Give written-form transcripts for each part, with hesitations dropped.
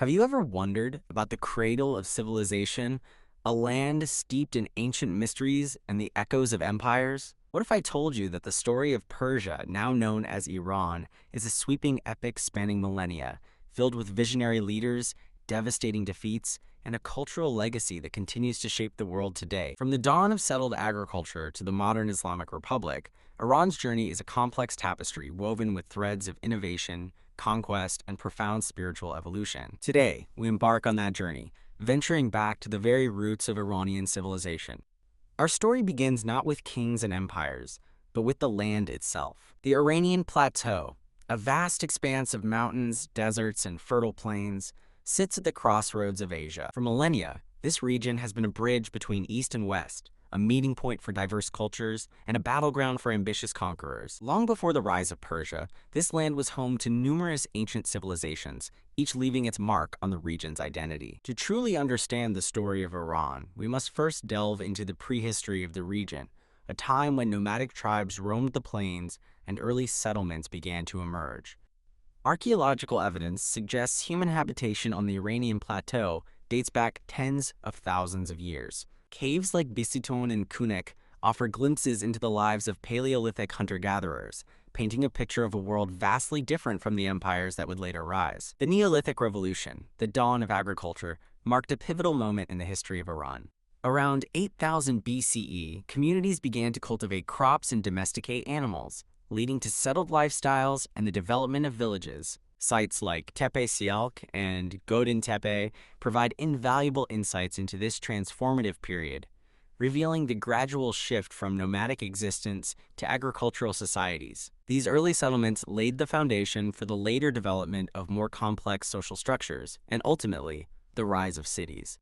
Have you ever wondered about the cradle of civilization, a land steeped in ancient mysteries and the echoes of empires? What if I told you that the story of Persia, now known as Iran, is a sweeping epic spanning millennia, filled with visionary leaders, devastating defeats, and a cultural legacy that continues to shape the world today? From the dawn of settled agriculture to the modern Islamic Republic, Iran's journey is a complex tapestry woven with threads of innovation, conquest, and profound spiritual evolution. Today, we embark on that journey, venturing back to the very roots of Iranian civilization. Our story begins not with kings and empires, but with the land itself. The Iranian Plateau, a vast expanse of mountains, deserts, and fertile plains, sits at the crossroads of Asia. For millennia, this region has been a bridge between East and West, a meeting point for diverse cultures, and a battleground for ambitious conquerors. Long before the rise of Persia, this land was home to numerous ancient civilizations, each leaving its mark on the region's identity. To truly understand the story of Iran, we must first delve into the prehistory of the region, a time when nomadic tribes roamed the plains and early settlements began to emerge. Archaeological evidence suggests human habitation on the Iranian plateau dates back tens of thousands of years. Caves like Bisiton and Kunik offer glimpses into the lives of Paleolithic hunter-gatherers, painting a picture of a world vastly different from the empires that would later rise. The Neolithic Revolution, the dawn of agriculture, marked a pivotal moment in the history of Iran. Around 8000 BCE, communities began to cultivate crops and domesticate animals, leading to settled lifestyles and the development of villages. Sites like Tepe Sialk and Godin Tepe provide invaluable insights into this transformative period, revealing the gradual shift from nomadic existence to agricultural societies. These early settlements laid the foundation for the later development of more complex social structures and ultimately the rise of cities.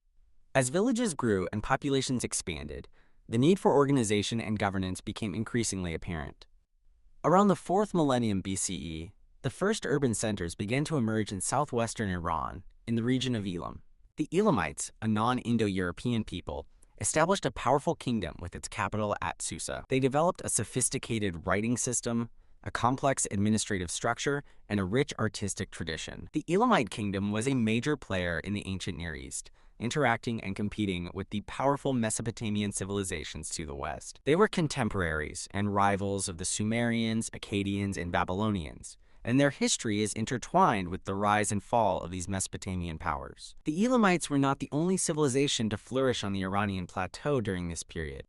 As villages grew and populations expanded, the need for organization and governance became increasingly apparent. Around the 4th millennium BCE, the first urban centers began to emerge in southwestern Iran, in the region of Elam. The Elamites, a non-Indo-European people, established a powerful kingdom with its capital at Susa. They developed a sophisticated writing system, a complex administrative structure, and a rich artistic tradition. The Elamite kingdom was a major player in the ancient Near East, interacting and competing with the powerful Mesopotamian civilizations to the west. They were contemporaries and rivals of the Sumerians, Akkadians, and Babylonians, and their history is intertwined with the rise and fall of these Mesopotamian powers. The Elamites were not the only civilization to flourish on the Iranian plateau during this period.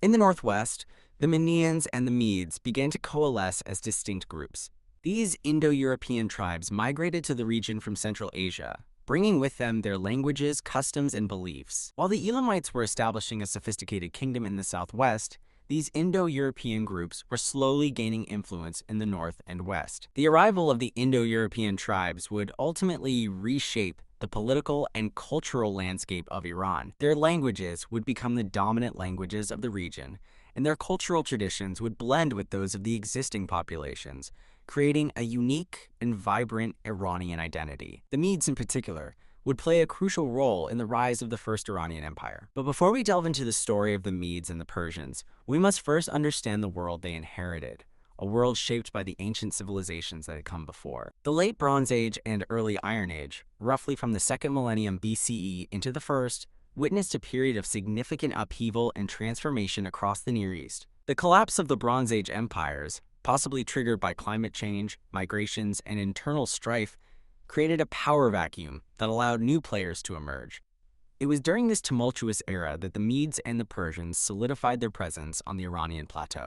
In the northwest, the Manneans and the Medes began to coalesce as distinct groups. These Indo-European tribes migrated to the region from Central Asia, bringing with them their languages, customs, and beliefs. While the Elamites were establishing a sophisticated kingdom in the southwest, these Indo-European groups were slowly gaining influence in the north and west. The arrival of the Indo-European tribes would ultimately reshape the political and cultural landscape of Iran. Their languages would become the dominant languages of the region, and their cultural traditions would blend with those of the existing populations, creating a unique and vibrant Iranian identity. The Medes, in particular, would play a crucial role in the rise of the First Iranian Empire. But before we delve into the story of the Medes and the Persians, we must first understand the world they inherited, a world shaped by the ancient civilizations that had come before. The Late Bronze Age and Early Iron Age, roughly from the 2nd millennium BCE into the 1st, witnessed a period of significant upheaval and transformation across the Near East. The collapse of the Bronze Age empires, possibly triggered by climate change, migrations, and internal strife, created a power vacuum that allowed new players to emerge. It was during this tumultuous era that the Medes and the Persians solidified their presence on the Iranian plateau.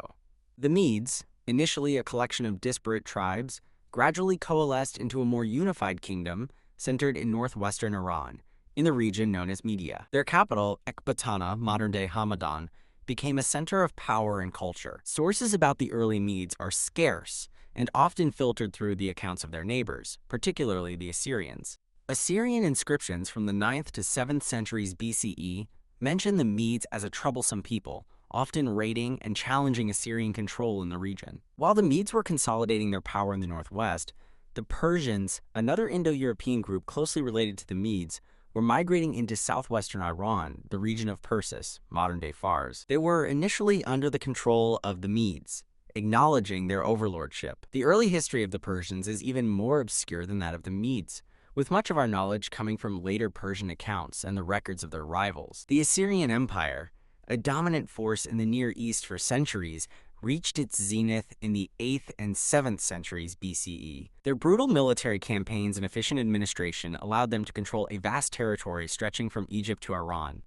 The Medes, initially a collection of disparate tribes, gradually coalesced into a more unified kingdom centered in northwestern Iran, in the region known as Media. Their capital, Ekbatana, modern-day Hamadan, became a center of power and culture. Sources about the early Medes are scarce and often filtered through the accounts of their neighbors, particularly the Assyrians. Assyrian inscriptions from the 9th to 7th centuries BCE mention the Medes as a troublesome people, often raiding and challenging Assyrian control in the region. While the Medes were consolidating their power in the northwest, the Persians, another Indo-European group closely related to the Medes, were migrating into southwestern Iran, the region of Persis, modern-day Fars. They were initially under the control of the Medes, acknowledging their overlordship. The early history of the Persians is even more obscure than that of the Medes, with much of our knowledge coming from later Persian accounts and the records of their rivals. The Assyrian Empire, a dominant force in the Near East for centuries, reached its zenith in the 8th and 7th centuries BCE. Their brutal military campaigns and efficient administration allowed them to control a vast territory stretching from Egypt to Iran.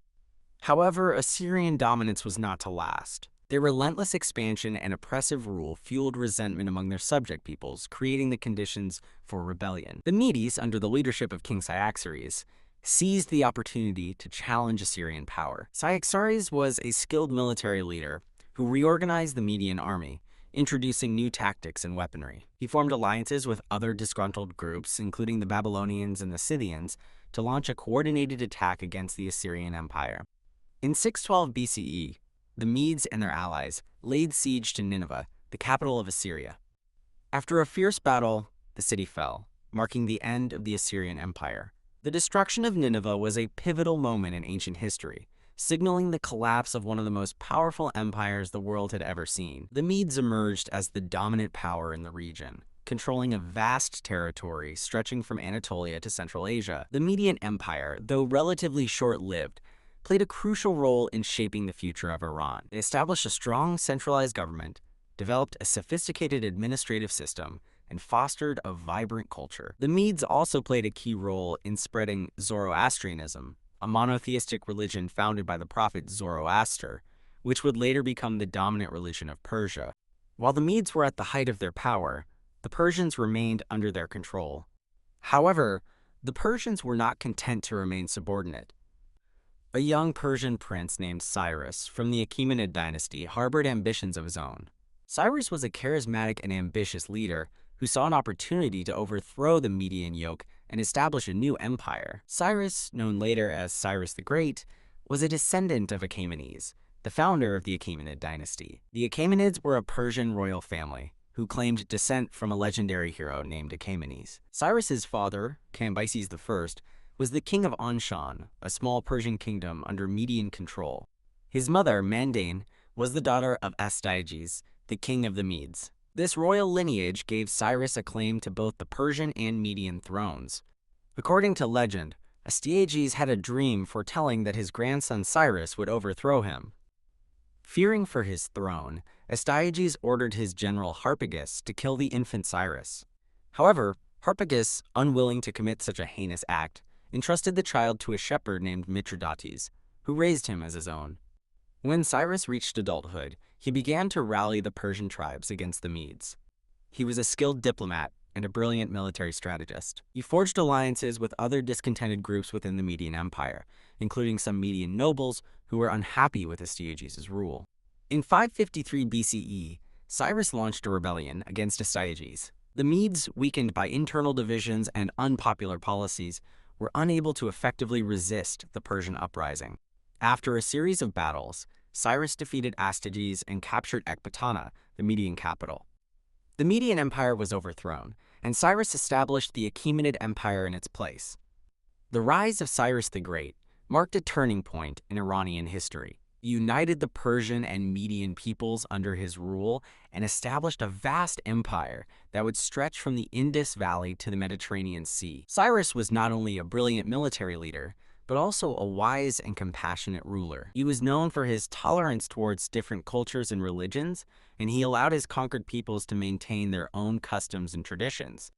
However, Assyrian dominance was not to last. Their relentless expansion and oppressive rule fueled resentment among their subject peoples, creating the conditions for rebellion. The Medes, under the leadership of King Cyaxares, seized the opportunity to challenge Assyrian power. Cyaxares was a skilled military leader who reorganized the Median army, introducing new tactics and weaponry. He formed alliances with other disgruntled groups, including the Babylonians and the Scythians, to launch a coordinated attack against the Assyrian Empire. In 612 BCE, the Medes and their allies laid siege to Nineveh, the capital of Assyria. After a fierce battle, the city fell, marking the end of the Assyrian Empire. The destruction of Nineveh was a pivotal moment in ancient history, signaling the collapse of one of the most powerful empires the world had ever seen. The Medes emerged as the dominant power in the region, controlling a vast territory stretching from Anatolia to Central Asia. The Median Empire, though relatively short-lived, played a crucial role in shaping the future of Iran. They established a strong centralized government, developed a sophisticated administrative system, and fostered a vibrant culture. The Medes also played a key role in spreading Zoroastrianism, a monotheistic religion founded by the prophet Zoroaster, which would later become the dominant religion of Persia. While the Medes were at the height of their power, the Persians remained under their control. However, the Persians were not content to remain subordinate. A young Persian prince named Cyrus from the Achaemenid dynasty harbored ambitions of his own. Cyrus was a charismatic and ambitious leader who saw an opportunity to overthrow the Median yoke and establish a new empire. Cyrus, known later as Cyrus the Great, was a descendant of Achaemenes, the founder of the Achaemenid dynasty. The Achaemenids were a Persian royal family who claimed descent from a legendary hero named Achaemenes. Cyrus's father, Cambyses I, was the king of Anshan, a small Persian kingdom under Median control. His mother, Mandane, was the daughter of Astyages, the king of the Medes. This royal lineage gave Cyrus a claim to both the Persian and Median thrones. According to legend, Astyages had a dream foretelling that his grandson Cyrus would overthrow him. Fearing for his throne, Astyages ordered his general Harpagus to kill the infant Cyrus. However, Harpagus, unwilling to commit such a heinous act, entrusted the child to a shepherd named Mithridates, who raised him as his own. When Cyrus reached adulthood, he began to rally the Persian tribes against the Medes. He was a skilled diplomat and a brilliant military strategist. He forged alliances with other discontented groups within the Median Empire, including some Median nobles who were unhappy with Astyages' rule. In 553 BCE, Cyrus launched a rebellion against Astyages. The Medes, weakened by internal divisions and unpopular policies, were unable to effectively resist the Persian uprising. After a series of battles, Cyrus defeated Astyages and captured Ecbatana, the Median capital. The Median Empire was overthrown, and Cyrus established the Achaemenid Empire in its place. The rise of Cyrus the Great marked a turning point in Iranian history. He united the Persian and Median peoples under his rule and established a vast empire that would stretch from the Indus Valley to the Mediterranean Sea. Cyrus was not only a brilliant military leader, but also a wise and compassionate ruler. He was known for his tolerance towards different cultures and religions, and he allowed his conquered peoples to maintain their own customs and traditions.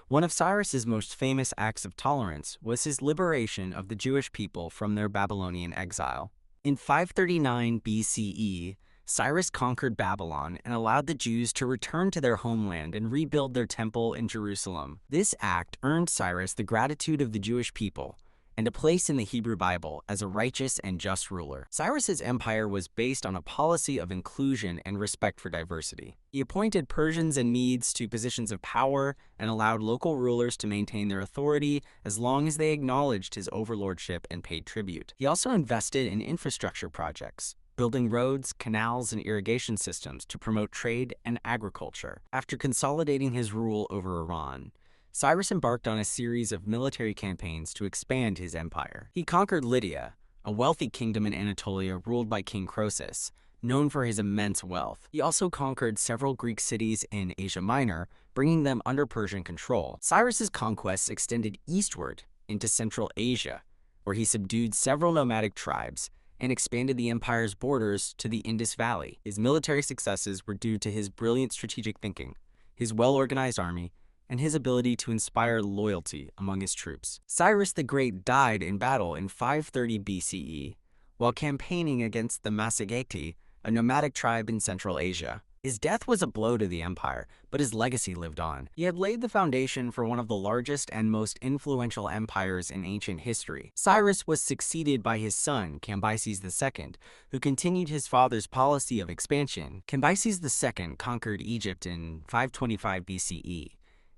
One of Cyrus's most famous acts of tolerance was his liberation of the Jewish people from their Babylonian exile. In 539 BCE, Cyrus conquered Babylon and allowed the Jews to return to their homeland and rebuild their temple in Jerusalem. This act earned Cyrus the gratitude of the Jewish people and a place in the Hebrew Bible as a righteous and just ruler. Cyrus's empire was based on a policy of inclusion and respect for diversity. He appointed Persians and Medes to positions of power and allowed local rulers to maintain their authority as long as they acknowledged his overlordship and paid tribute. He also invested in infrastructure projects, building roads, canals, and irrigation systems to promote trade and agriculture. After consolidating his rule over Iran, Cyrus embarked on a series of military campaigns to expand his empire. He conquered Lydia, a wealthy kingdom in Anatolia ruled by King Croesus, known for his immense wealth. He also conquered several Greek cities in Asia Minor, bringing them under Persian control. Cyrus's conquests extended eastward into Central Asia, where he subdued several nomadic tribes and expanded the empire's borders to the Indus Valley. His military successes were due to his brilliant strategic thinking, his well-organized army, and his ability to inspire loyalty among his troops. Cyrus the Great died in battle in 530 BCE while campaigning against the Massagetae, a nomadic tribe in Central Asia. His death was a blow to the empire, but his legacy lived on. He had laid the foundation for one of the largest and most influential empires in ancient history. Cyrus was succeeded by his son, Cambyses II, who continued his father's policy of expansion. Cambyses II conquered Egypt in 525 BCE,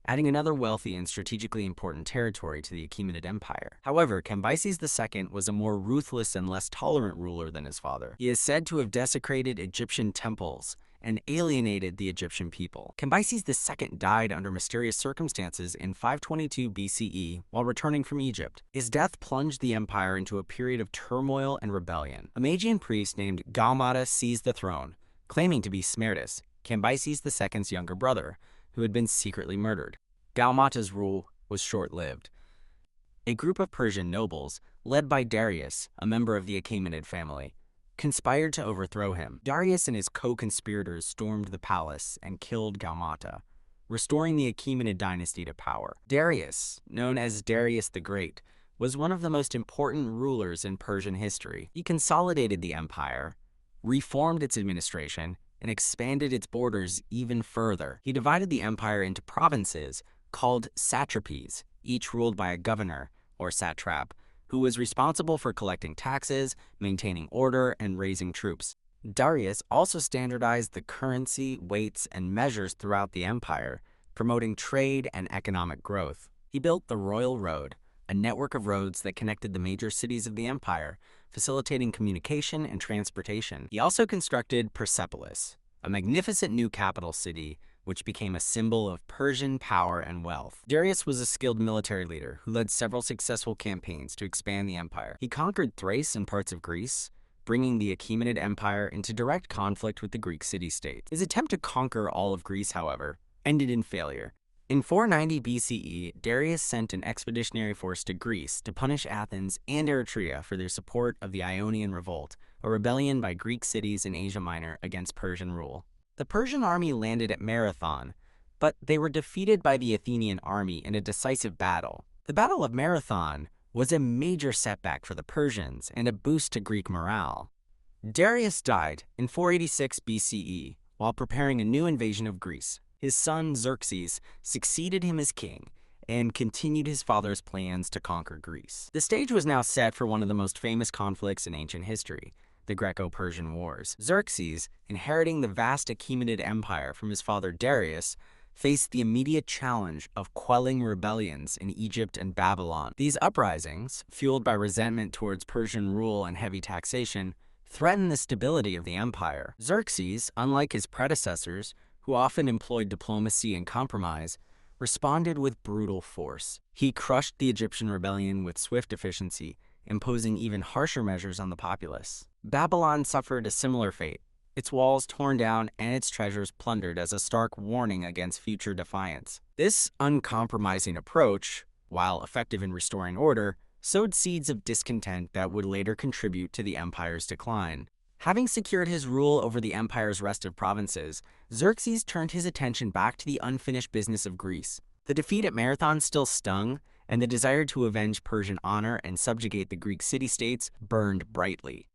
adding another wealthy and strategically important territory to the Achaemenid Empire. However, Cambyses II was a more ruthless and less tolerant ruler than his father. He is said to have desecrated Egyptian temples and alienated the Egyptian people. Cambyses II died under mysterious circumstances in 522 BCE while returning from Egypt. His death plunged the empire into a period of turmoil and rebellion. A Magian priest named Gaumata seized the throne, claiming to be Smerdas, Cambyses II's younger brother, who had been secretly murdered. Gaumata's rule was short-lived. A group of Persian nobles, led by Darius, a member of the Achaemenid family, conspired to overthrow him. Darius and his co-conspirators stormed the palace and killed Gaumata, restoring the Achaemenid dynasty to power. Darius, known as Darius the Great, was one of the most important rulers in Persian history. He consolidated the empire, reformed its administration, and expanded its borders even further. He divided the empire into provinces called satrapies, each ruled by a governor, or satrap, who was responsible for collecting taxes, maintaining order, and raising troops. Darius also standardized the currency, weights, and measures throughout the empire, promoting trade and economic growth. He built the Royal Road, a network of roads that connected the major cities of the empire, facilitating communication and transportation. He also constructed Persepolis, a magnificent new capital city which became a symbol of Persian power and wealth. Darius was a skilled military leader who led several successful campaigns to expand the empire. He conquered Thrace and parts of Greece, bringing the Achaemenid Empire into direct conflict with the Greek city-states. His attempt to conquer all of Greece, however, ended in failure. In 490 BCE, Darius sent an expeditionary force to Greece to punish Athens and Eretria for their support of the Ionian Revolt, a rebellion by Greek cities in Asia Minor against Persian rule. The Persian army landed at Marathon, but they were defeated by the Athenian army in a decisive battle. The Battle of Marathon was a major setback for the Persians and a boost to Greek morale. Darius died in 486 BCE while preparing a new invasion of Greece. His son Xerxes succeeded him as king and continued his father's plans to conquer Greece. The stage was now set for one of the most famous conflicts in ancient history, the Greco-Persian Wars. Xerxes, inheriting the vast Achaemenid Empire from his father Darius, faced the immediate challenge of quelling rebellions in Egypt and Babylon. These uprisings, fueled by resentment towards Persian rule and heavy taxation, threatened the stability of the empire. Xerxes, unlike his predecessors, who often employed diplomacy and compromise, responded with brutal force. He crushed the Egyptian rebellion with swift efficiency, imposing even harsher measures on the populace. Babylon suffered a similar fate, its walls torn down and its treasures plundered as a stark warning against future defiance. This uncompromising approach, while effective in restoring order, sowed seeds of discontent that would later contribute to the empire's decline. Having secured his rule over the empire's restive provinces, Xerxes turned his attention back to the unfinished business of Greece. The defeat at Marathon still stung, and the desire to avenge Persian honor and subjugate the Greek city-states burned brightly.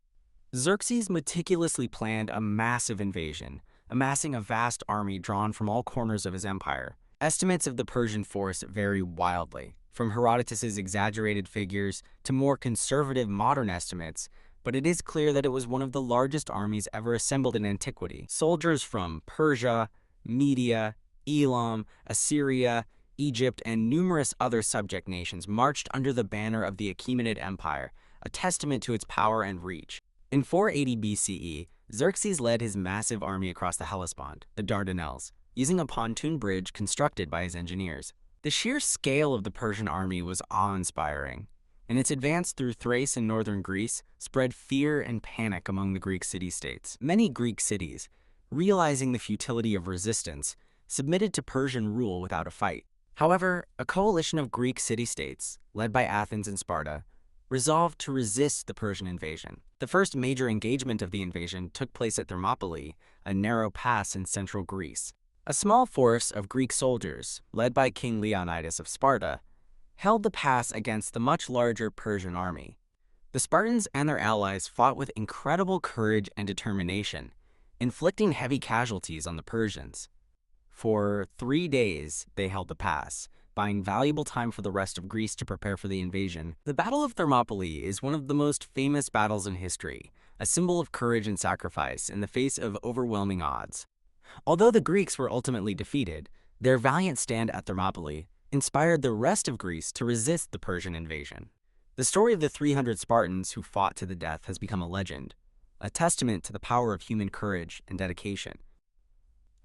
Xerxes meticulously planned a massive invasion, amassing a vast army drawn from all corners of his empire. Estimates of the Persian force vary wildly, from Herodotus's exaggerated figures to more conservative modern estimates, but it is clear that it was one of the largest armies ever assembled in antiquity. Soldiers from Persia, Media, Elam, Assyria, Egypt, and numerous other subject nations marched under the banner of the Achaemenid Empire, a testament to its power and reach. In 480 BCE, Xerxes led his massive army across the Hellespont, the Dardanelles, using a pontoon bridge constructed by his engineers. The sheer scale of the Persian army was awe-inspiring. and its advance through Thrace and northern Greece spread fear and panic among the Greek city-states. Many Greek cities, realizing the futility of resistance, submitted to Persian rule without a fight. However, a coalition of Greek city-states, led by Athens and Sparta, resolved to resist the Persian invasion. The first major engagement of the invasion took place at Thermopylae, a narrow pass in central Greece. A small force of Greek soldiers, led by King Leonidas of Sparta, held the pass against the much larger Persian army. The Spartans and their allies fought with incredible courage and determination, inflicting heavy casualties on the Persians. For 3 days, they held the pass, buying valuable time for the rest of Greece to prepare for the invasion. The Battle of Thermopylae is one of the most famous battles in history, a symbol of courage and sacrifice in the face of overwhelming odds. Although the Greeks were ultimately defeated, their valiant stand at Thermopylae inspired the rest of Greece to resist the Persian invasion. The story of the 300 Spartans who fought to the death has become a legend, a testament to the power of human courage and dedication.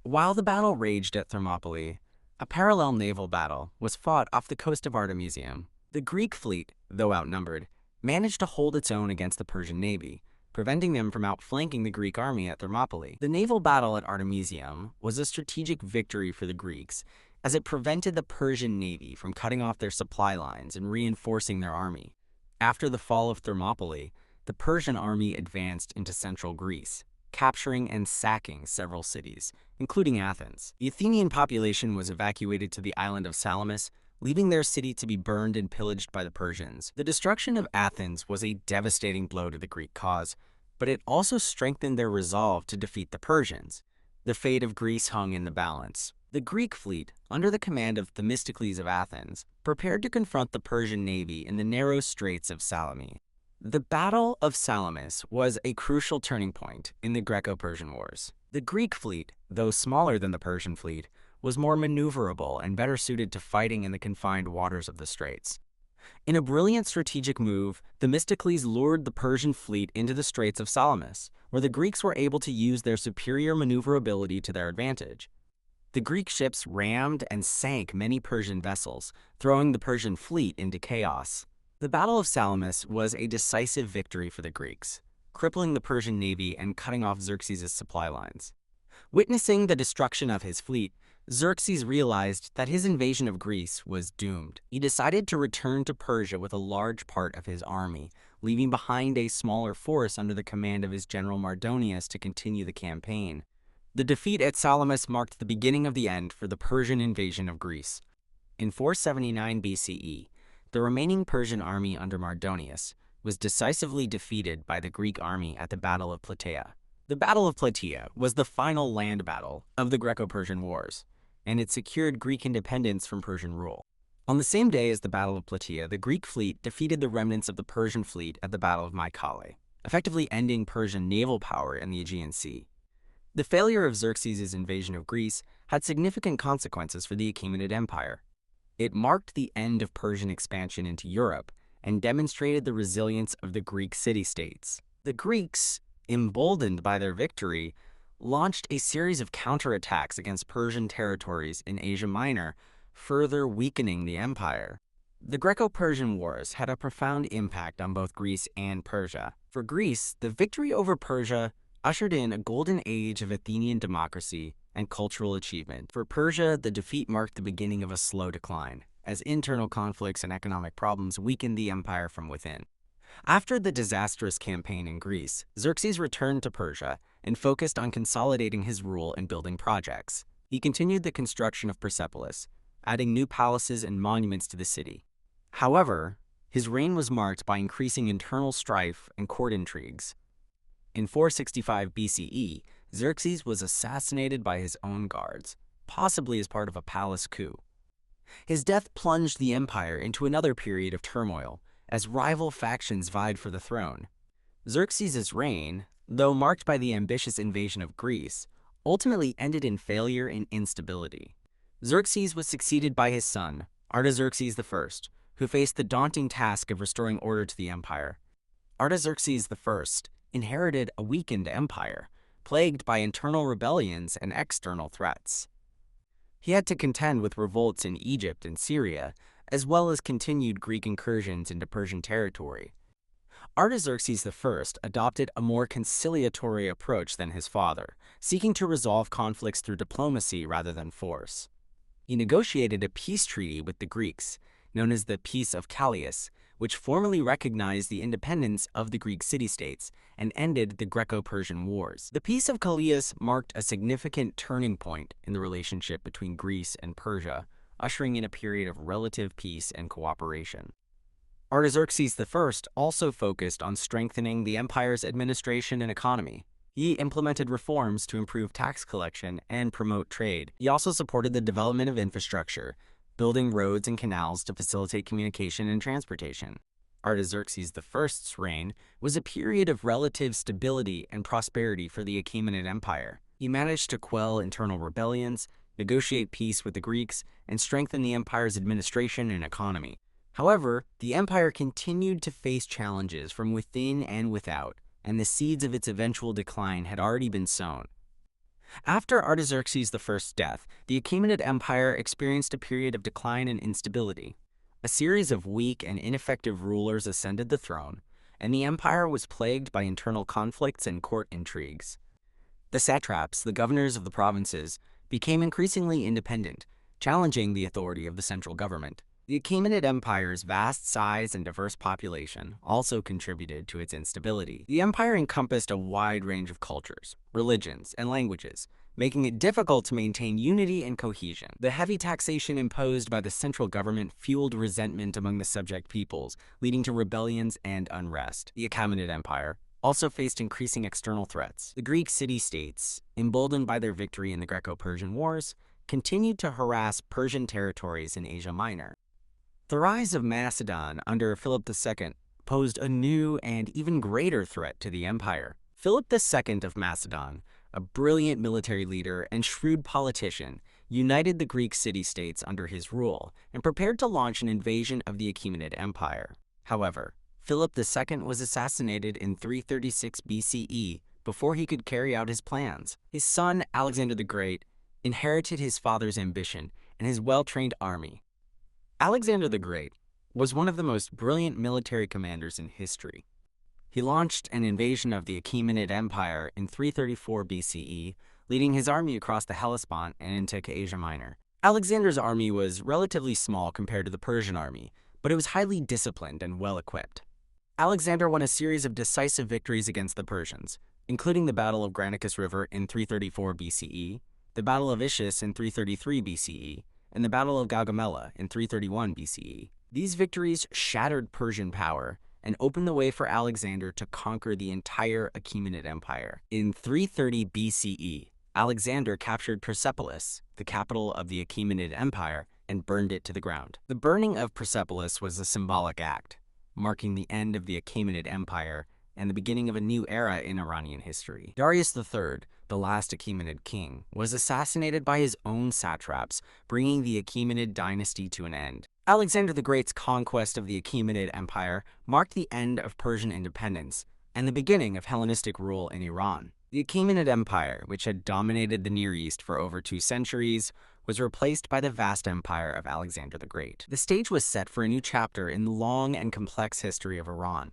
While the battle raged at Thermopylae, a parallel naval battle was fought off the coast of Artemisium. The Greek fleet, though outnumbered, managed to hold its own against the Persian navy, preventing them from outflanking the Greek army at Thermopylae. The naval battle at Artemisium was a strategic victory for the Greeks, as it prevented the Persian navy from cutting off their supply lines and reinforcing their army. After the fall of Thermopylae, the Persian army advanced into central Greece, capturing and sacking several cities, including Athens. The Athenian population was evacuated to the island of Salamis, leaving their city to be burned and pillaged by the Persians. The destruction of Athens was a devastating blow to the Greek cause, but it also strengthened their resolve to defeat the Persians. The fate of Greece hung in the balance. The Greek fleet, under the command of Themistocles of Athens, prepared to confront the Persian navy in the narrow straits of Salami. The Battle of Salamis was a crucial turning point in the Greco-Persian Wars. The Greek fleet, though smaller than the Persian fleet, was more maneuverable and better suited to fighting in the confined waters of the straits. In a brilliant strategic move, Themistocles lured the Persian fleet into the Straits of Salamis, where the Greeks were able to use their superior maneuverability to their advantage. The Greek ships rammed and sank many Persian vessels, throwing the Persian fleet into chaos. The Battle of Salamis was a decisive victory for the Greeks, crippling the Persian navy and cutting off Xerxes' supply lines. Witnessing the destruction of his fleet, Xerxes realized that his invasion of Greece was doomed. He decided to return to Persia with a large part of his army, leaving behind a smaller force under the command of his general Mardonius to continue the campaign. The defeat at Salamis marked the beginning of the end for the Persian invasion of Greece. In 479 BCE, the remaining Persian army under Mardonius was decisively defeated by the Greek army at the Battle of Plataea. The Battle of Plataea was the final land battle of the Greco-Persian Wars, and it secured Greek independence from Persian rule. On the same day as the Battle of Plataea, the Greek fleet defeated the remnants of the Persian fleet at the Battle of Mycale, effectively ending Persian naval power in the Aegean Sea. The failure of Xerxes' invasion of Greece had significant consequences for the Achaemenid Empire. It marked the end of Persian expansion into Europe and demonstrated the resilience of the Greek city-states. The Greeks, emboldened by their victory, launched a series of counterattacks against Persian territories in Asia Minor, further weakening the empire. The Greco-Persian Wars had a profound impact on both Greece and Persia. For Greece, the victory over Persia ushered in a golden age of Athenian democracy and cultural achievement. For Persia, the defeat marked the beginning of a slow decline, as internal conflicts and economic problems weakened the empire from within. After the disastrous campaign in Greece, Xerxes returned to Persia and focused on consolidating his rule and building projects. He continued the construction of Persepolis, adding new palaces and monuments to the city. However, his reign was marked by increasing internal strife and court intrigues. In 465 BCE, Xerxes was assassinated by his own guards, possibly as part of a palace coup. His death plunged the empire into another period of turmoil, as rival factions vied for the throne. Xerxes' reign, though marked by the ambitious invasion of Greece, ultimately ended in failure and instability. Xerxes was succeeded by his son, Artaxerxes I, who faced the daunting task of restoring order to the empire. Artaxerxes I inherited a weakened empire, plagued by internal rebellions and external threats. He had to contend with revolts in Egypt and Syria, as well as continued Greek incursions into Persian territory. Artaxerxes I adopted a more conciliatory approach than his father, seeking to resolve conflicts through diplomacy rather than force. He negotiated a peace treaty with the Greeks, known as the Peace of Callias, which formally recognized the independence of the Greek city-states and ended the Greco-Persian Wars. The Peace of Callias marked a significant turning point in the relationship between Greece and Persia, ushering in a period of relative peace and cooperation. Artaxerxes I also focused on strengthening the empire's administration and economy. He implemented reforms to improve tax collection and promote trade. He also supported the development of infrastructure, building roads and canals to facilitate communication and transportation. Artaxerxes I's reign was a period of relative stability and prosperity for the Achaemenid Empire. He managed to quell internal rebellions, negotiate peace with the Greeks, and strengthen the empire's administration and economy. However, the empire continued to face challenges from within and without, and the seeds of its eventual decline had already been sown. After Artaxerxes I's death, the Achaemenid Empire experienced a period of decline and instability. A series of weak and ineffective rulers ascended the throne, and the empire was plagued by internal conflicts and court intrigues. The satraps, the governors of the provinces, became increasingly independent, challenging the authority of the central government. The Achaemenid Empire's vast size and diverse population also contributed to its instability. The empire encompassed a wide range of cultures, religions, and languages, making it difficult to maintain unity and cohesion. The heavy taxation imposed by the central government fueled resentment among the subject peoples, leading to rebellions and unrest. The Achaemenid Empire also faced increasing external threats. The Greek city-states, emboldened by their victory in the Greco-Persian Wars, continued to harass Persian territories in Asia Minor. The rise of Macedon under Philip II posed a new and even greater threat to the empire. Philip II of Macedon, a brilliant military leader and shrewd politician, united the Greek city-states under his rule and prepared to launch an invasion of the Achaemenid Empire. However, Philip II was assassinated in 336 BCE before he could carry out his plans. His son, Alexander the Great, inherited his father's ambition and his well-trained army. Alexander the Great was one of the most brilliant military commanders in history. He launched an invasion of the Achaemenid Empire in 334 BCE, leading his army across the Hellespont and into Asia Minor. Alexander's army was relatively small compared to the Persian army, but it was highly disciplined and well-equipped. Alexander won a series of decisive victories against the Persians, including the Battle of Granicus River in 334 BCE, the Battle of Issus in 333 BCE, and the Battle of Gaugamela in 331 BCE. These victories shattered Persian power and opened the way for Alexander to conquer the entire Achaemenid Empire. In 330 BCE, Alexander captured Persepolis, the capital of the Achaemenid Empire, and burned it to the ground. The burning of Persepolis was a symbolic act, marking the end of the Achaemenid Empire and the beginning of a new era in Iranian history. Darius III, the last Achaemenid king, was assassinated by his own satraps, bringing the Achaemenid dynasty to an end. Alexander the Great's conquest of the Achaemenid Empire marked the end of Persian independence and the beginning of Hellenistic rule in Iran. The Achaemenid Empire, which had dominated the Near East for over 2 centuries, was replaced by the vast empire of Alexander the Great. The stage was set for a new chapter in the long and complex history of Iran.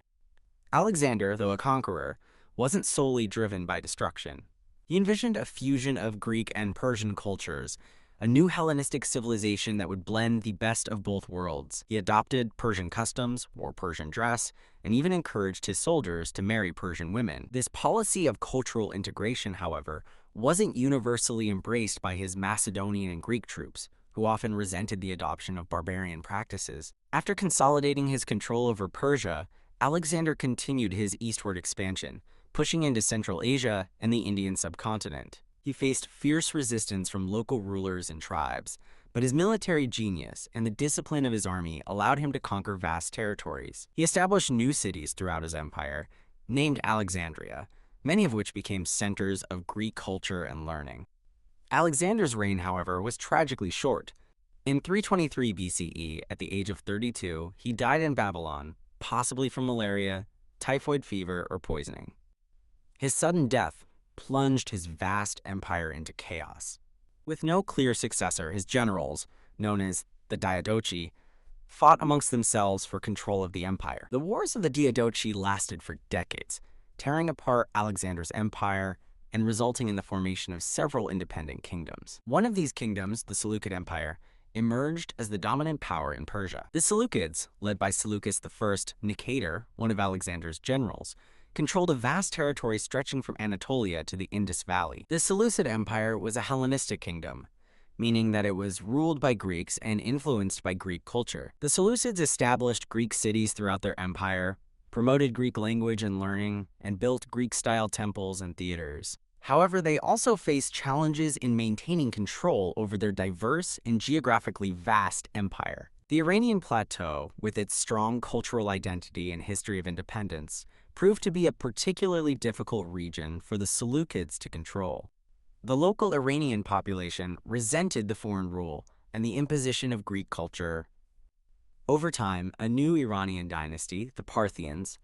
Alexander, though a conqueror, wasn't solely driven by destruction. He envisioned a fusion of Greek and Persian cultures, a new Hellenistic civilization that would blend the best of both worlds. He adopted Persian customs, wore Persian dress, and even encouraged his soldiers to marry Persian women. This policy of cultural integration, however, wasn't universally embraced by his Macedonian and Greek troops, who often resented the adoption of barbarian practices. After consolidating his control over Persia, Alexander continued his eastward expansion, pushing into Central Asia and the Indian subcontinent. He faced fierce resistance from local rulers and tribes, but his military genius and the discipline of his army allowed him to conquer vast territories. He established new cities throughout his empire, named Alexandria, many of which became centers of Greek culture and learning. Alexander's reign, however, was tragically short. In 323 BCE, at the age of 32, he died in Babylon, possibly from malaria, typhoid fever, or poisoning. His sudden death plunged his vast empire into chaos. With no clear successor, his generals, known as the Diadochi, fought amongst themselves for control of the empire. The Wars of the Diadochi lasted for decades, tearing apart Alexander's empire and resulting in the formation of several independent kingdoms. One of these kingdoms, the Seleucid Empire, emerged as the dominant power in Persia. The Seleucids, led by Seleucus I Nicator, one of Alexander's generals, controlled a vast territory stretching from Anatolia to the Indus Valley. The Seleucid Empire was a Hellenistic kingdom, meaning that it was ruled by Greeks and influenced by Greek culture. The Seleucids established Greek cities throughout their empire, promoted Greek language and learning, and built Greek-style temples and theaters. However, they also faced challenges in maintaining control over their diverse and geographically vast empire. The Iranian plateau, with its strong cultural identity and history of independence, proved to be a particularly difficult region for the Seleucids to control. The local Iranian population resented the foreign rule and the imposition of Greek culture. Over time, a new Iranian dynasty, the Parthians,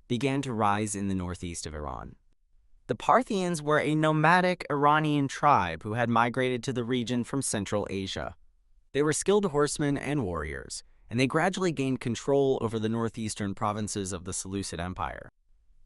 began to rise in the northeast of Iran. The Parthians were a nomadic Iranian tribe who had migrated to the region from Central Asia. They were skilled horsemen and warriors, and they gradually gained control over the northeastern provinces of the Seleucid Empire.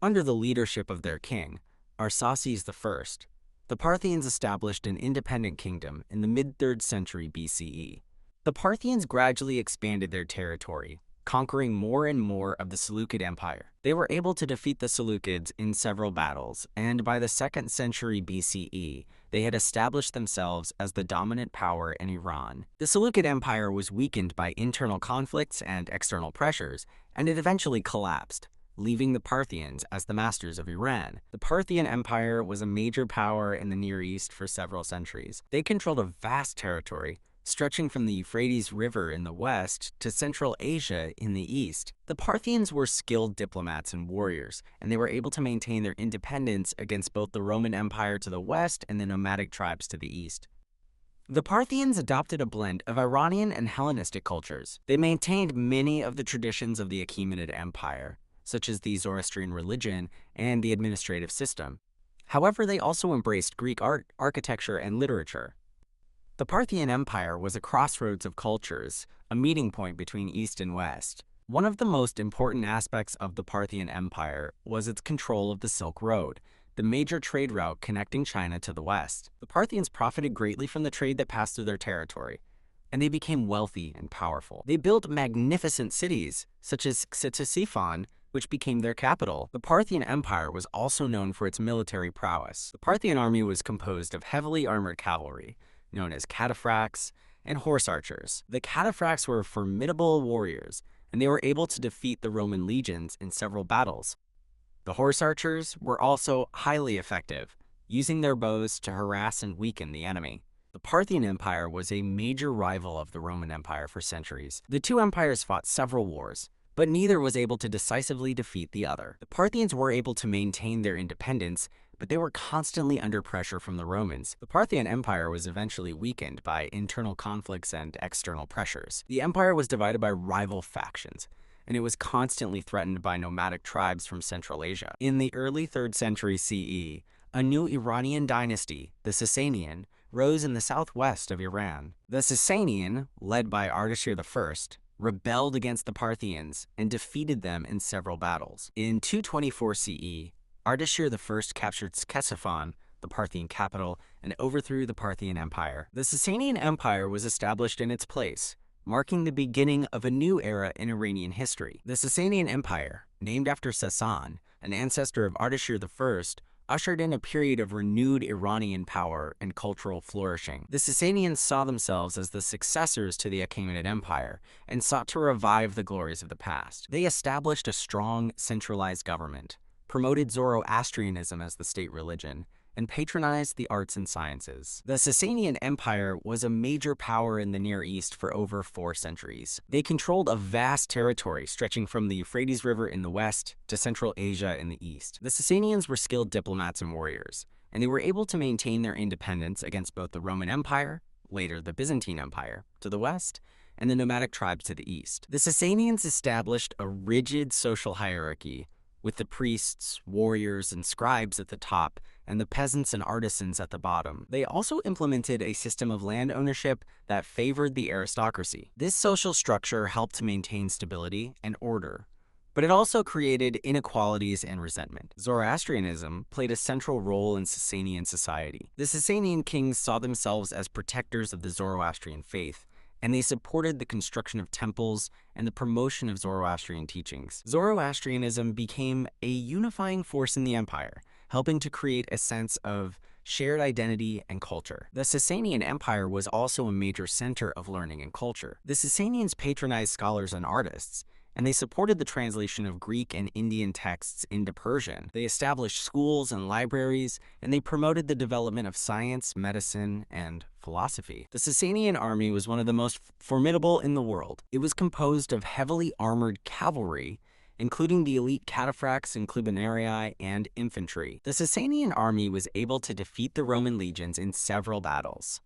Under the leadership of their king, Arsaces I, the Parthians established an independent kingdom in the mid-3rd century BCE. The Parthians gradually expanded their territory, conquering more and more of the Seleucid Empire. They were able to defeat the Seleucids in several battles, and by the 2nd century BCE, they had established themselves as the dominant power in Iran. The Seleucid Empire was weakened by internal conflicts and external pressures, and it eventually collapsed, leaving the Parthians as the masters of Iran. The Parthian Empire was a major power in the Near East for several centuries. They controlled a vast territory, stretching from the Euphrates River in the west to Central Asia in the east. The Parthians were skilled diplomats and warriors, and they were able to maintain their independence against both the Roman Empire to the west and the nomadic tribes to the east. The Parthians adopted a blend of Iranian and Hellenistic cultures. They maintained many of the traditions of the Achaemenid Empire, such as the Zoroastrian religion and the administrative system. However, they also embraced Greek art, architecture, and literature. The Parthian Empire was a crossroads of cultures, a meeting point between East and West. One of the most important aspects of the Parthian Empire was its control of the Silk Road, the major trade route connecting China to the West. The Parthians profited greatly from the trade that passed through their territory, and they became wealthy and powerful. They built magnificent cities, such as Ctesiphon, which became their capital. The Parthian Empire was also known for its military prowess. The Parthian army was composed of heavily armored cavalry, known as cataphracts, and horse archers. The cataphracts were formidable warriors, and they were able to defeat the Roman legions in several battles. The horse archers were also highly effective, using their bows to harass and weaken the enemy. The Parthian Empire was a major rival of the Roman Empire for centuries. The two empires fought several wars, but neither was able to decisively defeat the other. The Parthians were able to maintain their independence, but they were constantly under pressure from the Romans. The Parthian Empire was eventually weakened by internal conflicts and external pressures. The empire was divided by rival factions, and it was constantly threatened by nomadic tribes from Central Asia. In the early 3rd century CE, a new Iranian dynasty, the Sasanian, rose in the southwest of Iran. The Sasanian, led by Ardashir I, rebelled against the Parthians and defeated them in several battles. In 224 CE, Ardashir I captured Ctesiphon, the Parthian capital, and overthrew the Parthian Empire. The Sasanian Empire was established in its place, marking the beginning of a new era in Iranian history. The Sasanian Empire, named after Sasan, an ancestor of Ardashir I, ushered in a period of renewed Iranian power and cultural flourishing. The Sasanians saw themselves as the successors to the Achaemenid Empire and sought to revive the glories of the past. They established a strong, centralized government, promoted Zoroastrianism as the state religion, and patronized the arts and sciences. The Sasanian Empire was a major power in the Near East for over 4 centuries. They controlled a vast territory stretching from the Euphrates River in the west to Central Asia in the east. The Sasanians were skilled diplomats and warriors, and they were able to maintain their independence against both the Roman Empire, later the Byzantine Empire, to the west, and the nomadic tribes to the east. The Sasanians established a rigid social hierarchy with the priests, warriors, and scribes at the top, and the peasants and artisans at the bottom. They also implemented a system of land ownership that favored the aristocracy. This social structure helped to maintain stability and order, but it also created inequalities and resentment. Zoroastrianism played a central role in Sasanian society. The Sasanian kings saw themselves as protectors of the Zoroastrian faith, and they supported the construction of temples and the promotion of Zoroastrian teachings. Zoroastrianism became a unifying force in the empire, helping to create a sense of shared identity and culture. The Sasanian Empire was also a major center of learning and culture. The Sasanians patronized scholars and artists, and they supported the translation of Greek and Indian texts into Persian. They established schools and libraries, and they promoted the development of science, medicine, and philosophy. The Sasanian army was one of the most formidable in the world. It was composed of heavily armored cavalry, including the elite cataphracts and clubinarii and infantry. The Sasanian army was able to defeat the Roman legions in several battles,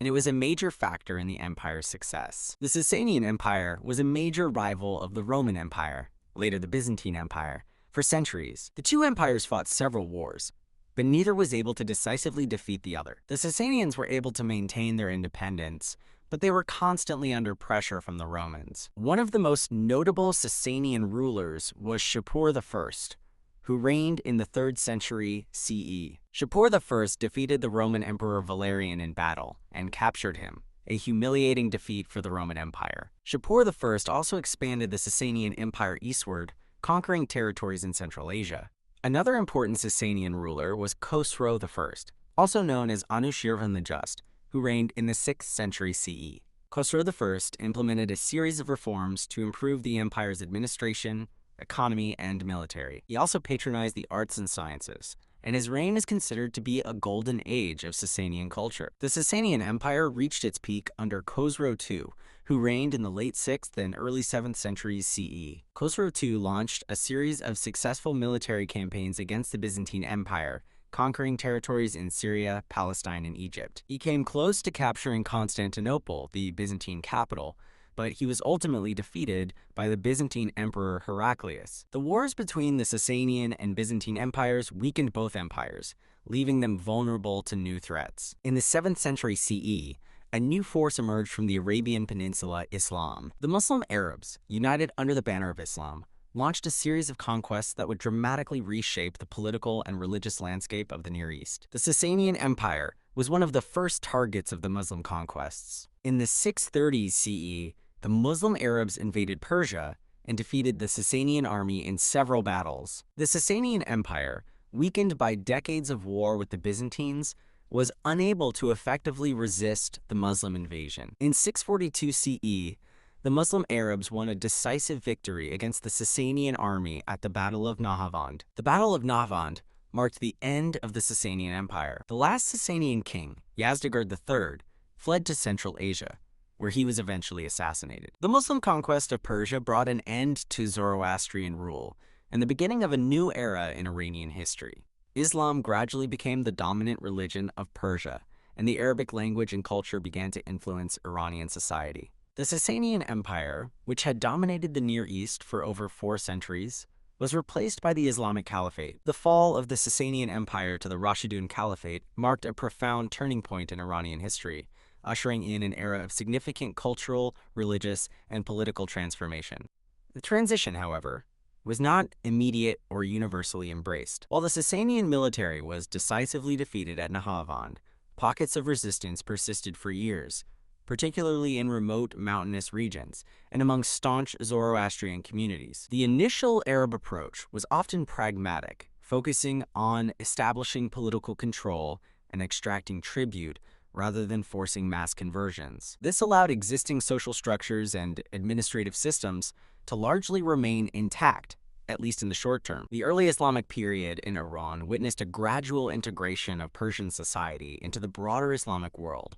and it was a major factor in the empire's success. The Sasanian Empire was a major rival of the Roman Empire, later the Byzantine Empire, for centuries. The two empires fought several wars, but neither was able to decisively defeat the other. The Sasanians were able to maintain their independence, but they were constantly under pressure from the Romans. One of the most notable Sasanian rulers was Shapur I, who reigned in the 3rd century CE. Shapur I defeated the Roman Emperor Valerian in battle and captured him, a humiliating defeat for the Roman Empire. Shapur I also expanded the Sasanian Empire eastward, conquering territories in Central Asia. Another important Sasanian ruler was Khosrow I, also known as Anushirvan the Just, who reigned in the 6th century CE. Khosrow I implemented a series of reforms to improve the empire's administration, economy, and military. He also patronized the arts and sciences, and his reign is considered to be a golden age of Sasanian culture. The Sasanian Empire reached its peak under Khosrow II, who reigned in the late 6th and early 7th centuries CE. Khosrow II launched a series of successful military campaigns against the Byzantine Empire, conquering territories in Syria, Palestine, and Egypt. He came close to capturing Constantinople, the Byzantine capital, but he was ultimately defeated by the Byzantine Emperor Heraclius. The wars between the Sasanian and Byzantine empires weakened both empires, leaving them vulnerable to new threats. In the 7th century CE, a new force emerged from the Arabian Peninsula, Islam. The Muslim Arabs, united under the banner of Islam, launched a series of conquests that would dramatically reshape the political and religious landscape of the Near East. The Sasanian Empire was one of the first targets of the Muslim conquests. In the 630s CE, the Muslim Arabs invaded Persia and defeated the Sasanian army in several battles. The Sasanian Empire, weakened by decades of war with the Byzantines, was unable to effectively resist the Muslim invasion. In 642 CE, the Muslim Arabs won a decisive victory against the Sasanian army at the Battle of Nahavand. The Battle of Nahavand marked the end of the Sasanian Empire. The last Sasanian king, Yazdegerd III, fled to Central Asia, where he was eventually assassinated. The Muslim conquest of Persia brought an end to Zoroastrian rule and the beginning of a new era in Iranian history. Islam gradually became the dominant religion of Persia, and the Arabic language and culture began to influence Iranian society. The Sasanian Empire, which had dominated the Near East for over 4 centuries, was replaced by the Islamic Caliphate. The fall of the Sasanian Empire to the Rashidun Caliphate marked a profound turning point in Iranian history, ushering in an era of significant cultural, religious, and political transformation. The transition, however, was not immediate or universally embraced. While the Sasanian military was decisively defeated at Nahavand, pockets of resistance persisted for years, particularly in remote mountainous regions and among staunch Zoroastrian communities. The initial Arab approach was often pragmatic, focusing on establishing political control and extracting tribute rather than forcing mass conversions. This allowed existing social structures and administrative systems to largely remain intact, at least in the short term. The early Islamic period in Iran witnessed a gradual integration of Persian society into the broader Islamic world.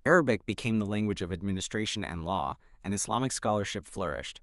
Arabic became the language of administration and law, and Islamic scholarship flourished.